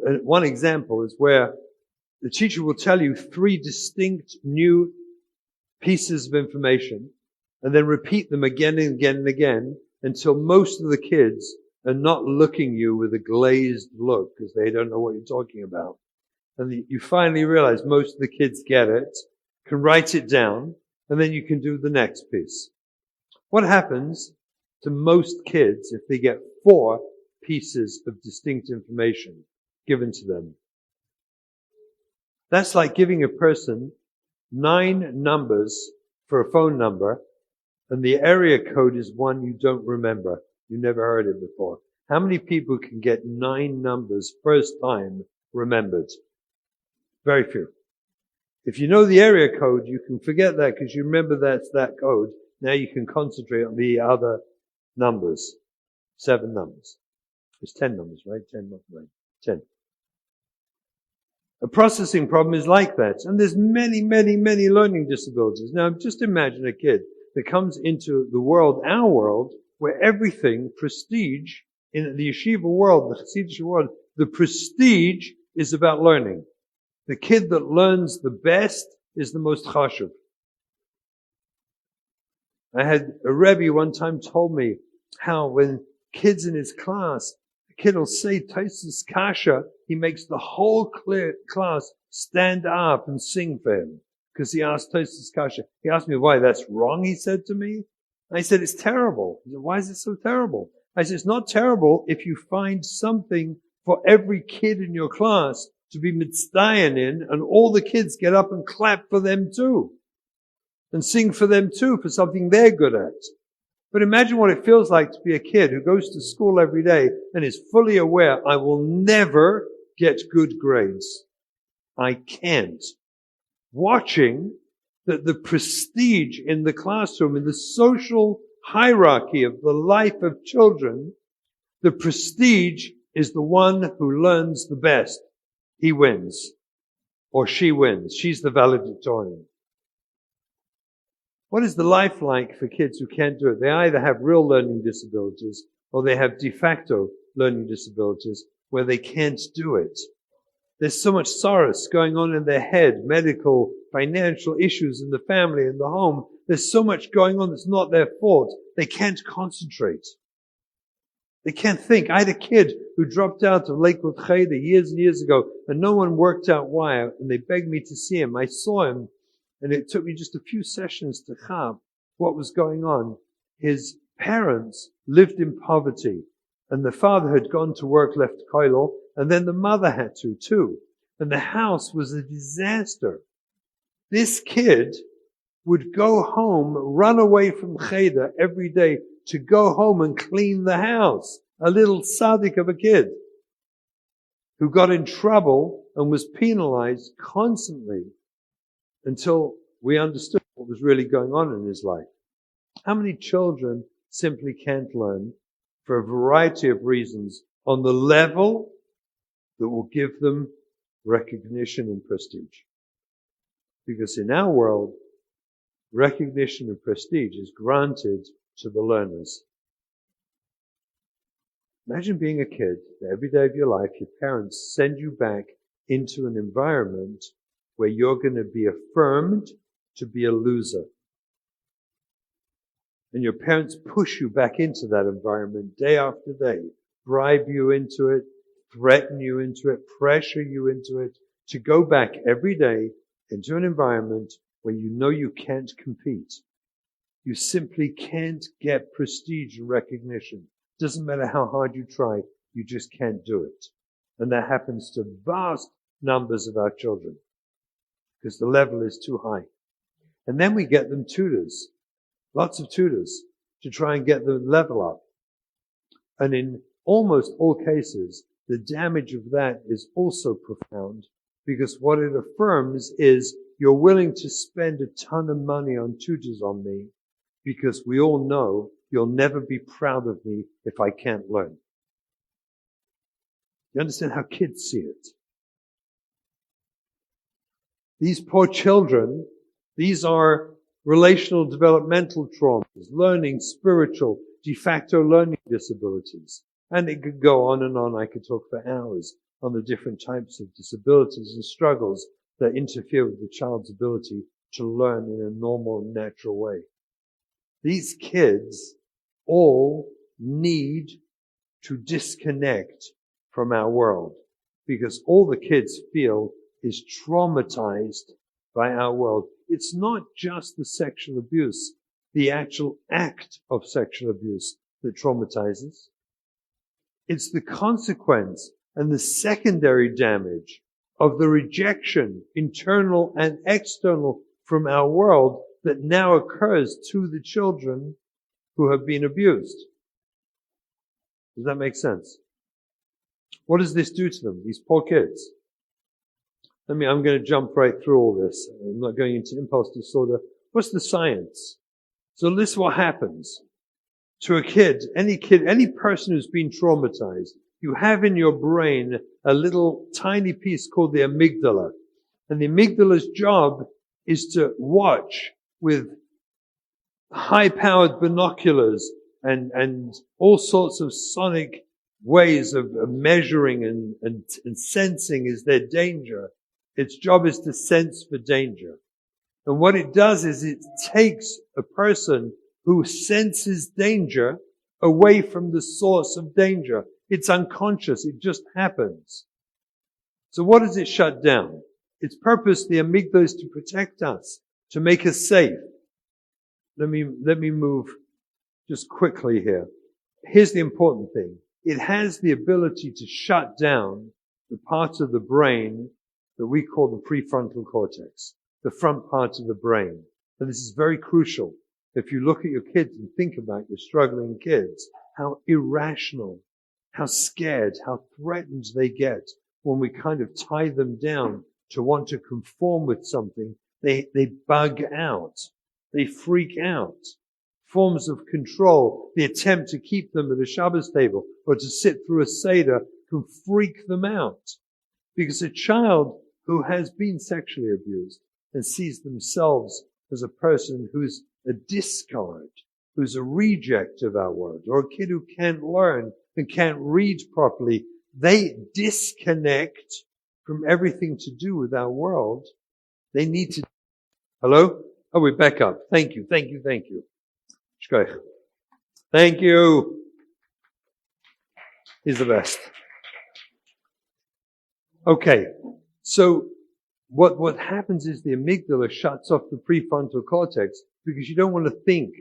One example is where the teacher will tell you three distinct new pieces of information and then repeat them again and again and again until most of the kids are not looking you with a glazed look because they don't know what you're talking about. And you finally realize most of the kids get it, can write it down, and then you can do the next piece. What happens to most kids if they get 4 pieces of distinct information given to them? That's like giving a person 9 numbers for a phone number, and the area code is one you don't remember. You never heard it before. How many people can get 9 numbers first time remembered? Very few. If you know the area code, you can forget that because you remember that's that code. Now you can concentrate on the other numbers. 7 numbers. There's 10 numbers, right? 10, not right. 10. A processing problem is like that. And there's many, many, many learning disabilities. Now, just imagine a kid that comes into the world, our world, where everything, prestige, in the yeshiva world, the Hasidic world, the prestige is about learning. The kid that learns the best is the most chashuv. I had a Rebbe one time told me how when kids in his class, the kid will say Taisus Kasha, he makes the whole class stand up and sing for him. Because he asked Taisus Kasha. He asked me why that's wrong, he said to me. I said, it's terrible. He said, why is it so terrible? I said, it's not terrible if you find something for every kid in your class to be mitzdayan in, and all the kids get up and clap for them too. And sing for them too, for something they're good at. But imagine what it feels like to be a kid who goes to school every day and is fully aware, I will never get good grades. I can't. Watching that the prestige in the classroom, in the social hierarchy of the life of children, the prestige is the one who learns the best. He wins. Or she wins. She's the valedictorian. What is the life like for kids who can't do it? They either have real learning disabilities or they have de facto learning disabilities where they can't do it. There's so much sorrow going on in their head, medical, financial issues in the family, in the home. There's so much going on that's not their fault. They can't concentrate. They can't think. I had a kid who dropped out of Lakewood Cheder years and years ago, and no one worked out why, and they begged me to see him. I saw him, and it took me just a few sessions to chab what was going on. His parents lived in poverty, and the father had gone to work, left koilel, and then the mother had to too. And the house was a disaster. This kid would go home, run away from Cheder every day to go home and clean the house. A little tzaddik of a kid who got in trouble and was penalized constantly until we understood what was really going on in his life. How many children simply can't learn for a variety of reasons on the level that will give them recognition and prestige? Because in our world, recognition and prestige is granted to the learners. Imagine being a kid that every day of your life, your parents send you back into an environment where you're going to be affirmed to be a loser. And your parents push you back into that environment day after day, bribe you into it, threaten you into it, pressure you into it, to go back every day into an environment where you know you can't compete. You simply can't get prestige and recognition. Doesn't matter how hard you try, you just can't do it. And that happens to vast numbers of our children because the level is too high. And then we get them tutors, lots of tutors, to try and get the level up. And in almost all cases, the damage of that is also profound because what it affirms is you're willing to spend a ton of money on tutors on me because we all know you'll never be proud of me if I can't learn. You understand how kids see it? These poor children, these are relational developmental traumas, learning, spiritual, de facto learning disabilities. And it could go on and on. I could talk for hours on the different types of disabilities and struggles that interfere with the child's ability to learn in a normal and natural way. These kids all need to disconnect from our world because all the kids feel is traumatized by our world. It's not just the sexual abuse, the actual act of sexual abuse that traumatizes. It's the consequence and the secondary damage of the rejection, internal and external, from our world that now occurs to the children who have been abused. Does that make sense? What does this do to them, these poor kids? I'm going to jump right through all this. I'm not going into impulse disorder. What's the science? So this is what happens to a kid, any person who's been traumatized. You have in your brain a little tiny piece called the amygdala. And the amygdala's job is to watch with high-powered binoculars and all sorts of sonic ways of measuring and sensing is there danger. Its job is to sense for danger. And what it does is it takes a person who senses danger away from the source of danger. It's unconscious. It just happens. So what does it shut down? Its purpose, the amygdala, is to protect us, to make us safe. Let me move just quickly here. Here's the important thing. It has the ability to shut down the parts of the brain that we call the prefrontal cortex, the front part of the brain. And this is very crucial. If you look at your kids and think about your struggling kids, how irrational, how scared, how threatened they get when we kind of tie them down to want to conform with something. They bug out. They freak out. Forms of control, the attempt to keep them at a Shabbos table or to sit through a Seder can freak them out. Because a child who has been sexually abused and sees themselves as a person who's a discard, who's a reject of our world, or a kid who can't learn and can't read properly, they disconnect from everything to do with our world. They need to... Hello? Oh, we're back up. Thank you. Shkoich. Thank you. He's the best. Okay. So what happens is the amygdala shuts off the prefrontal cortex because you don't want to think.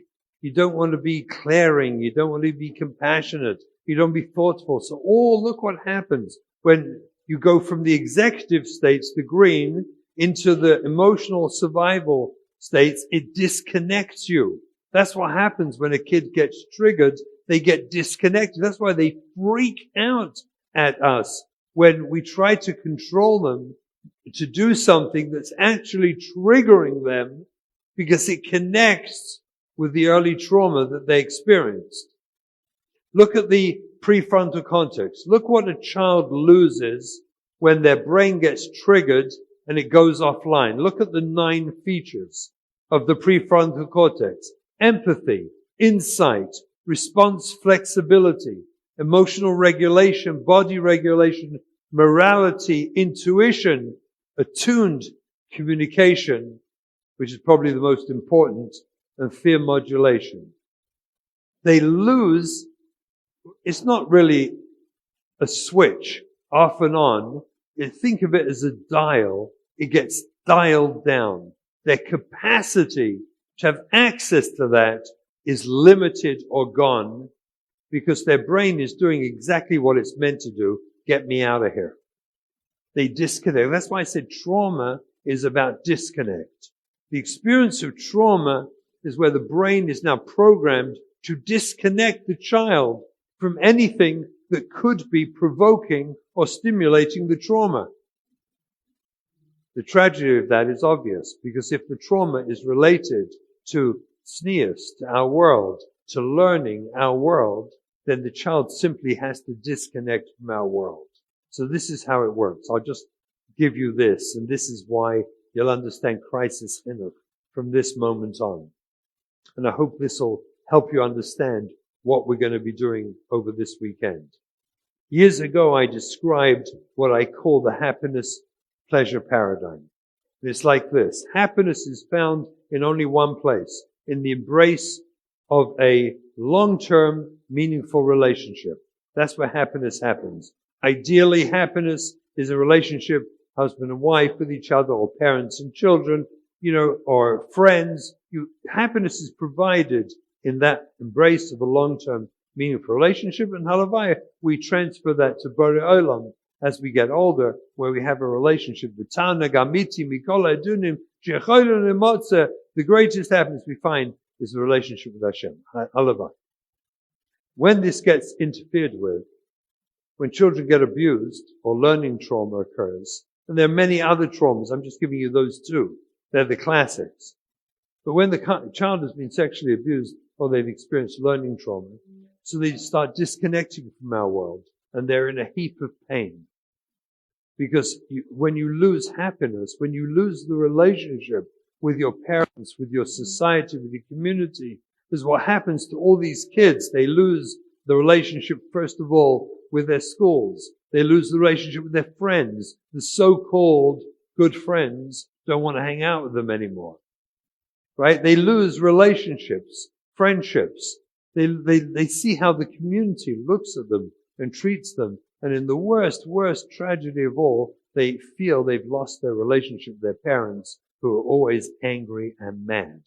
You don't want to be caring. You don't want to be compassionate. You don't be thoughtful. So look what happens when you go from the executive states, the green, into the emotional survival states. It disconnects you. That's what happens when a kid gets triggered. They get disconnected. That's why they freak out at us when we try to control them to do something that's actually triggering them because it connects with the early trauma that they experienced. Look at the prefrontal cortex. Look what a child loses when their brain gets triggered and it goes offline. Look at the 9 features of the prefrontal cortex. Empathy, insight, response flexibility, emotional regulation, body regulation, morality, intuition, attuned communication, which is probably the most important, and fear modulation. They lose, it's not really a switch off and on. Think of it as a dial. It gets dialed down. Their capacity to have access to that is limited or gone because their brain is doing exactly what it's meant to do. Get me out of here. They disconnect. That's why I said trauma is about disconnect. The experience of trauma is where the brain is now programmed to disconnect the child from anything that could be provoking or stimulating the trauma. The tragedy of that is obvious because if the trauma is related to tznius, to our world, to learning our world, then the child simply has to disconnect from our world. So this is how it works. I'll just give you this, and this is why you'll understand crisis chinuch from this moment on. And I hope this will help you understand what we're going to be doing over this weekend. Years ago, I described what I call the happiness-pleasure paradigm. And it's like this. Happiness is found in only one place, in the embrace of a long-term, meaningful relationship. That's where happiness happens. Ideally, happiness is a relationship, husband and wife with each other, or parents and children, or friends. Happiness is provided in that embrace of a long-term, meaningful relationship. And halavaya, we transfer that to Borei Olam as we get older, where we have a relationship with Tana, Gamiti, Mikola, Adunim, Shechoylon, and Motze. The greatest happiness we find is a relationship with Hashem. Halavaya. When this gets interfered with, when children get abused or learning trauma occurs, and there are many other traumas, I'm just giving you those two. They're the classics. But when the child has been sexually abused or they've experienced learning trauma, so they start disconnecting from our world and they're in a heap of pain. Because when you lose happiness, when you lose the relationship with your parents, with your society, with your community, is what happens to all these kids. They lose the relationship, first of all, with their schools. They lose the relationship with their friends. The so-called good friends don't want to hang out with them anymore. Right? They lose relationships, friendships. They see how the community looks at them and treats them. And in the worst tragedy of all, they feel they've lost their relationship with their parents, who are always angry and mad.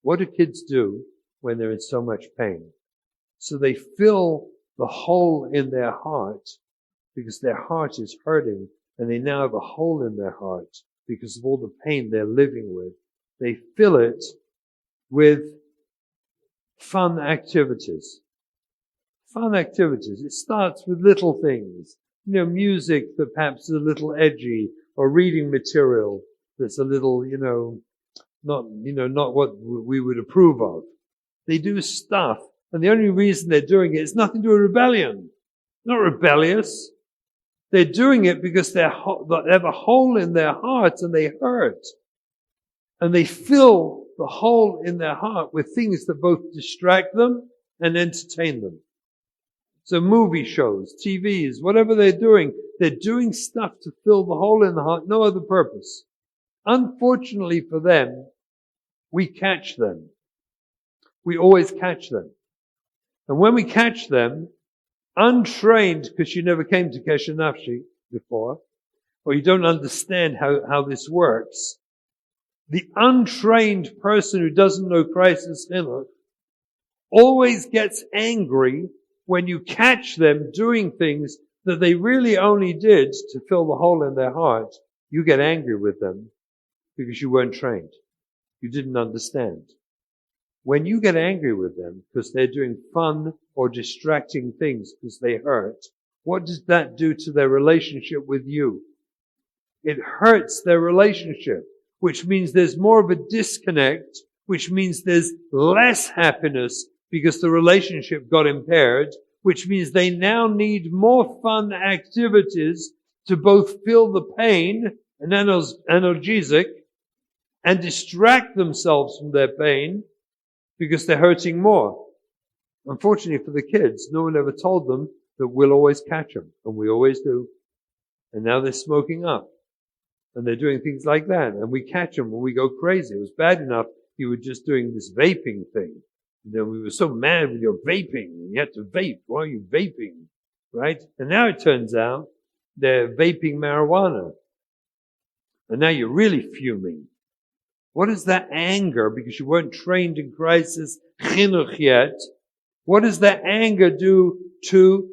What do kids do when they're in so much pain? So they fill the hole in their heart because their heart is hurting, and they now have a hole in their heart because of all the pain they're living with. They fill it with fun activities. Fun activities. It starts with little things. Music that perhaps is a little edgy, or reading material that's a little, not what we would approve of. They do stuff, and the only reason they're doing it is nothing to do with rebellion. Not rebellious. They're doing it because they have a hole in their hearts and they hurt. And they fill the hole in their heart with things that both distract them and entertain them. So movie shows, TVs, whatever they're doing stuff to fill the hole in the heart, no other purpose. Unfortunately for them, we catch them. We always catch them. And when we catch them, untrained, because you never came to Kesher Nafshi before, or you don't understand how this works, the untrained person who doesn't know Christ's chinuch always gets angry when you catch them doing things that they really only did to fill the hole in their heart. You get angry with them because you weren't trained. You didn't understand. When you get angry with them because they're doing fun or distracting things because they hurt, what does that do to their relationship with you? It hurts their relationship, which means there's more of a disconnect, which means there's less happiness because the relationship got impaired, which means they now need more fun activities to both feel the pain and analgesic and distract themselves from their pain because they're hurting more. Unfortunately for the kids, no one ever told them that we'll always catch them, and we always do. And now they're smoking up, and they're doing things like that, and we catch them and we go crazy. It was bad enough you were just doing this vaping thing. And then we were so mad with your vaping. You had to vape. Why are you vaping? Right? And now it turns out they're vaping marijuana. And now you're really fuming. What is that anger? Because you weren't trained in Christ's chinuch yet. What does that anger do to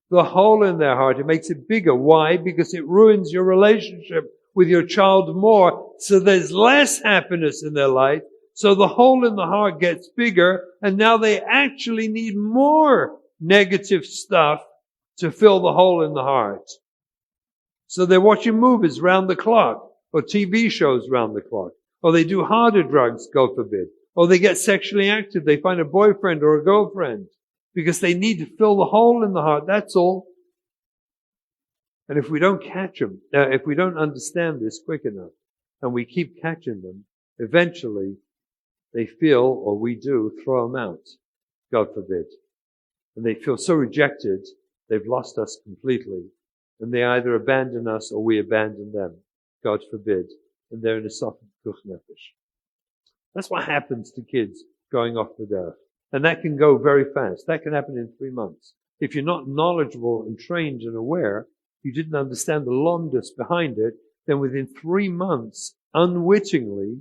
the hole in their heart? It makes it bigger. Why? Because it ruins your relationship with your child more. So there's less happiness in their life. So the hole in the heart gets bigger, and now they actually need more negative stuff to fill the hole in the heart. So they're watching movies round the clock, or TV shows round the clock, or they do harder drugs, God forbid, or they get sexually active, they find a boyfriend or a girlfriend, because they need to fill the hole in the heart, that's all. And if we don't catch them, if we don't understand this quick enough, and we keep catching them, eventually they feel, or we do, throw them out, God forbid. And they feel so rejected, they've lost us completely. And they either abandon us or we abandon them, God forbid. And they're in a soft kuch nefesh. That's what happens to kids going off the derech. And that can go very fast. That can happen in 3 months. If you're not knowledgeable and trained and aware, you didn't understand the lomdus behind it, then within 3 months, unwittingly,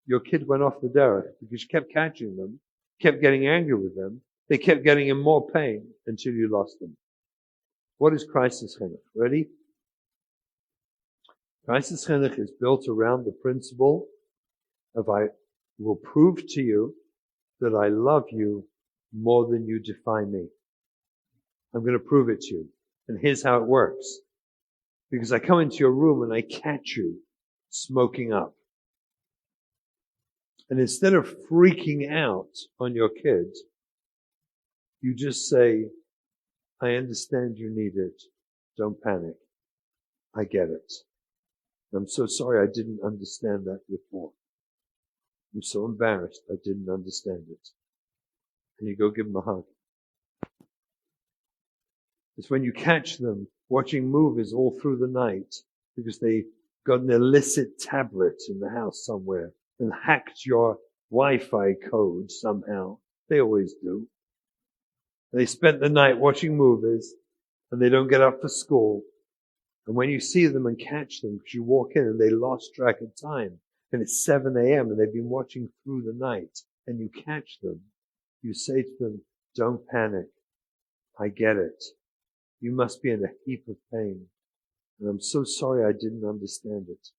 your kid went off the derech because you kept catching them, kept getting angry with them, they kept getting in more pain until you lost them. What is Christ's chinuch? Ready? Christ's chinuch is built around the principle of I will prove to you that I love you more than you defy me. I'm going to prove it to you. And here's how it works. Because I come into your room and I catch you smoking up. And instead of freaking out on your kid, you just say, I understand you need it. Don't panic. I get it. I'm so sorry I didn't understand that before. I'm so embarrassed I didn't understand it. And you go give them a hug. It's when you catch them watching movies all through the night because they got an illicit tablet in the house somewhere and hacked your Wi-Fi code somehow. They always do. They spent the night watching movies and they don't get up for school. And when you see them and catch them, because you walk in and they lost track of time, and it's 7 a.m. and they've been watching through the night, and you catch them, you say to them, don't panic. I get it. You must be in a heap of pain. And I'm so sorry I didn't understand it.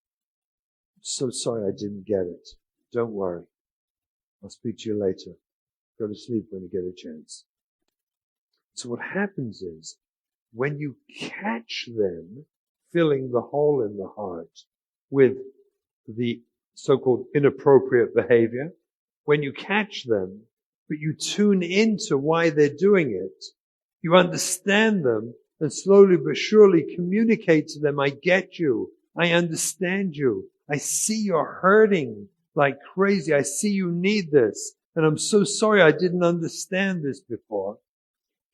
I'm so sorry I didn't get it. Don't worry. I'll speak to you later. Go to sleep when you get a chance. So what happens is, when you catch them filling the hole in the heart with the so-called inappropriate behavior, when you catch them, but you tune into why they're doing it, you understand them and slowly but surely communicate to them, I get you. I understand you. I see you're hurting like crazy. I see you need this. And I'm so sorry I didn't understand this before.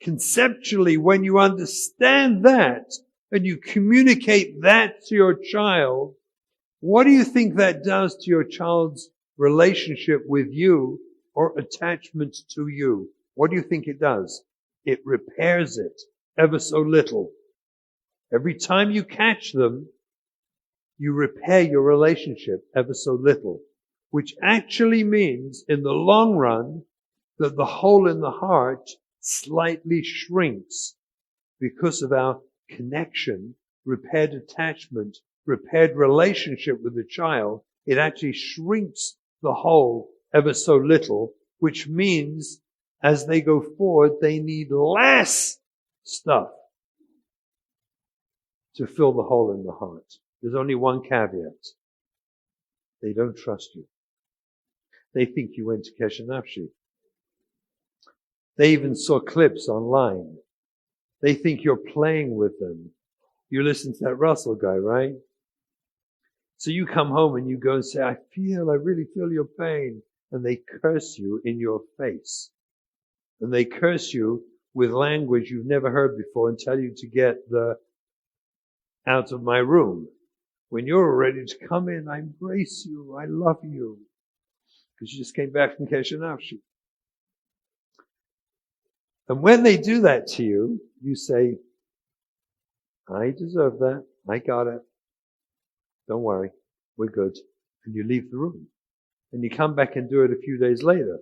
Conceptually, when you understand that and you communicate that to your child, what do you think that does to your child's relationship with you or attachment to you? What do you think it does? It repairs it ever so little. Every time you catch them, you repair your relationship ever so little, which actually means in the long run that the hole in the heart slightly shrinks because of our connection, repaired attachment, repaired relationship with the child. It actually shrinks the hole ever so little, which means as they go forward, they need less stuff to fill the hole in the heart. There's only one caveat. They don't trust you. They think you went to KN-10. They even saw clips online. They think you're playing with them. You listen to that Russell guy, right? So you come home and you go and say, I really feel your pain. And they curse you in your face. And they curse you with language you've never heard before and tell you to get out of my room. When you're ready to come in, I embrace you, I love you. Because you just came back from KN-10. And when they do that to you, you say, I deserve that. I got it. Don't worry. We're good. And you leave the room. And you come back and do it a few days later.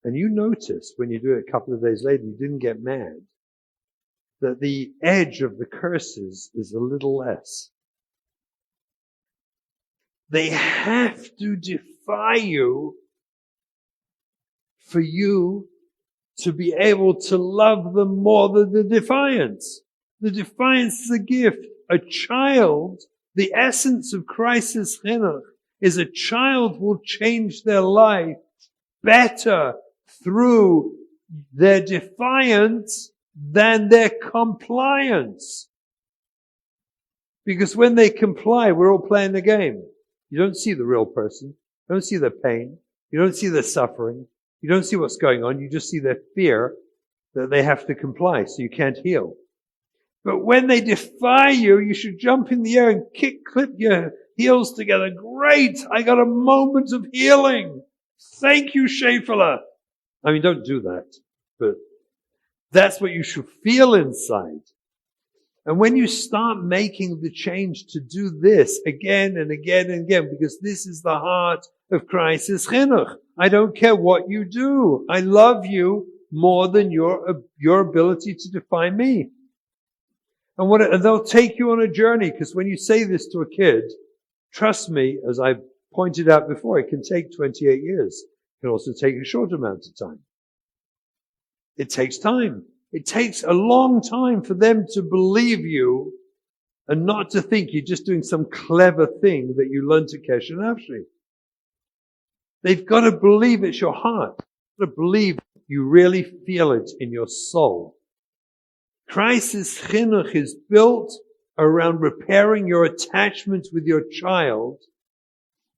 And you notice when you do it a couple of days later, you didn't get mad, that the edge of the curses is a little less. They have to defy you for you to be able to love them more than the defiance. The defiance is a gift. A child, the essence of crisis chinuch, is a child will change their life better through their defiance than their compliance. Because when they comply, we're all playing the game. You don't see the real person. You don't see their pain. You don't see their suffering. You don't see what's going on. You just see their fear that they have to comply, so you can't heal. But when they defy you, you should jump in the air and clip your heels together. Great! I got a moment of healing. Thank you, Shefela. I mean, don't do that. But that's what you should feel inside. And when you start making the change to do this again and again and again, because this is the heart of crisis chinuch. I don't care what you do. I love you more than your ability to define me. And they'll take you on a journey, because when you say this to a kid, trust me, as I've pointed out before, it can take 28 years. It can also take a short amount of time. It takes time. It takes a long time for them to believe you and not to think you're just doing some clever thing that you learned to KN-10. They've got to believe it's your heart. They've got to believe you really feel it in your soul. Crisis chinuch is built around repairing your attachment with your child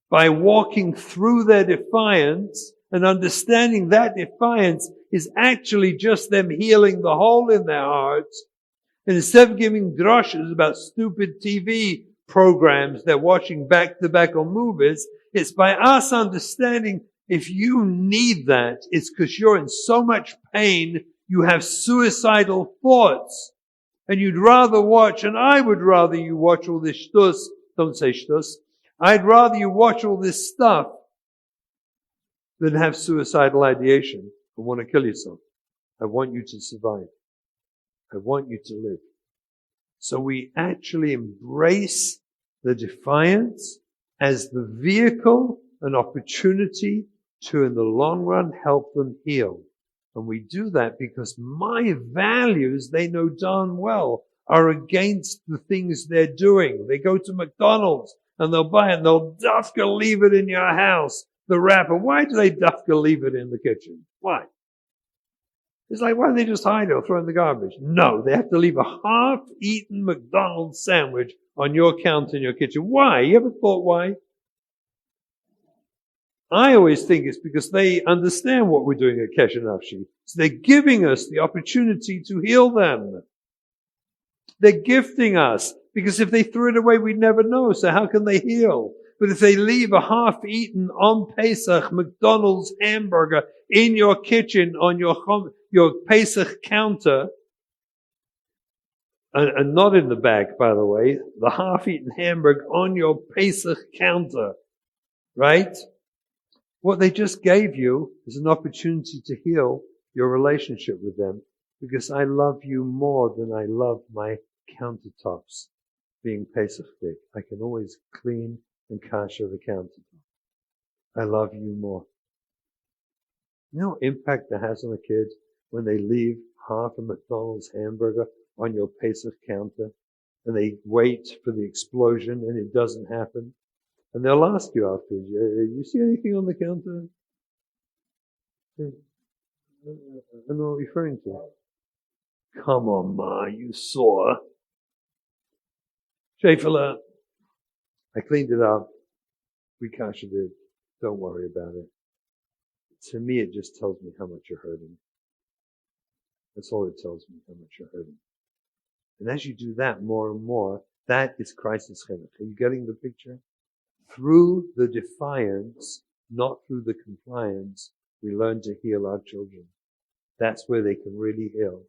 by walking through their defiance and understanding that defiance is actually just them healing the hole in their hearts. And instead of giving drushes about stupid TV programs they're watching back to back on movies, it's by us understanding if you need that, it's because you're in so much pain, you have suicidal thoughts. And you'd rather watch, and I would rather you watch all this shtus, don't say shtus, I'd rather you watch all this stuff than have suicidal ideation and want to kill yourself. I want you to survive. I want you to live. So we actually embrace the defiance as the vehicle and opportunity to, in the long run, help them heal. And we do that because my values, they know darn well, are against the things they're doing. They go to McDonald's and they'll buy it and they'll dafka leave it in your house, the wrapper. Why do they dafka leave it in the kitchen? Why? It's like, why don't they just hide it or throw it in the garbage? No, they have to leave a half-eaten McDonald's sandwich on your counter in your kitchen. Why? You ever thought why? I always think it's because they understand what we're doing at KN-10. So they're giving us the opportunity to heal them. They're gifting us, because if they threw it away, we'd never know. So how can they heal? But if they leave a half-eaten on Pesach McDonald's hamburger in your kitchen on your Pesach counter, and not in the bag, by the way, the half-eaten hamburger on your Pesach counter, right? What they just gave you is an opportunity to heal your relationship with them, because I love you more than I love my countertops being Pesach big. I can always clean and kasher the countertop. I love you more. You know what impact that has on a kid when they leave half a McDonald's hamburger on your Pesach counter and they wait for the explosion and it doesn't happen? And they'll ask you afterwards, you see anything on the counter? I know what you're referring to. Come on, Ma, you saw. Shefela, I cleaned it up. We kashered it. Don't worry about it. To me, it just tells me how much you're hurting. That's all it tells me, how much you're hurting. And as you do that more and more, that is crisis chinuch. Are you getting the picture? Through the defiance, not through the compliance, we learn to heal our children. That's where they can really heal.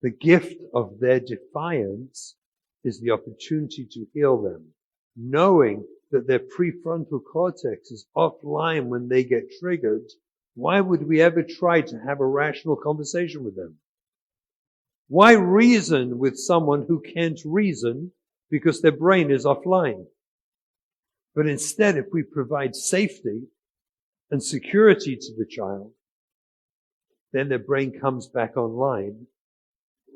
The gift of their defiance is the opportunity to heal them, knowing that their prefrontal cortex is offline when they get triggered. Why would we ever try to have a rational conversation with them? Why reason with someone who can't reason because their brain is offline? But instead, if we provide safety and security to the child, then their brain comes back online,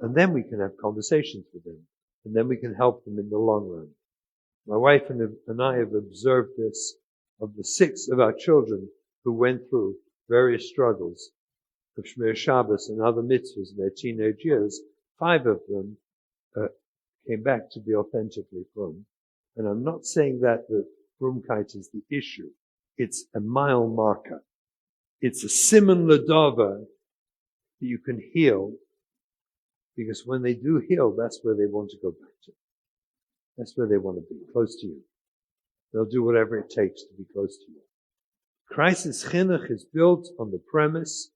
and then we can have conversations with them, and then we can help them in the long run. My wife and I have observed this of the 6 of our children who went through various struggles of Shmir Shabbos and other mitzvahs in their teenage years. 5 of them came back to be authentically frum. And I'm not saying that the frumkeit is the issue. It's a mile marker. It's a siman ladava that you can heal, because when they do heal, that's where they want to go back to. That's where they want to be, close to you. They'll do whatever it takes to be close to you. Crisis chinuch is built on the premise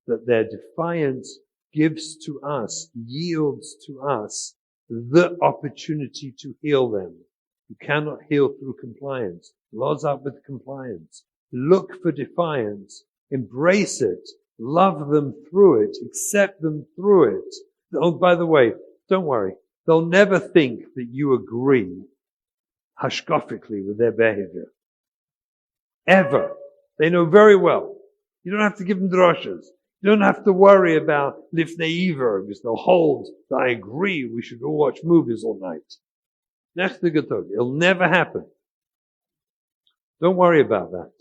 that their defiance gives to us, yields to us, the opportunity to heal them. You cannot heal through compliance. Laws up with compliance. Look for defiance. Embrace it. Love them through it. Accept them through it. Oh, by the way, don't worry. They'll never think that you agree hashkafically with their behavior. Ever. They know very well. You don't have to give them drashas. You don't have to worry about lifnei iver, because they'll hold that I agree we should all watch movies all night. It'll never happen. Don't worry about that.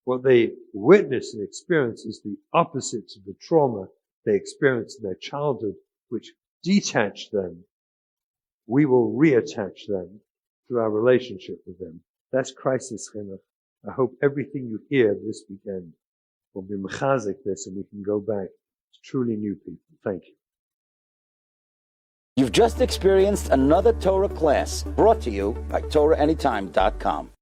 What they witness and experience is the opposite of the trauma they experienced in their childhood, which detached them. We will reattach them through our relationship with them. That's crisis chinuch. I hope everything you hear this weekend will be mechazik this, and we can go back to truly new people. Thank you. You've just experienced another Torah class brought to you by TorahAnytime.com.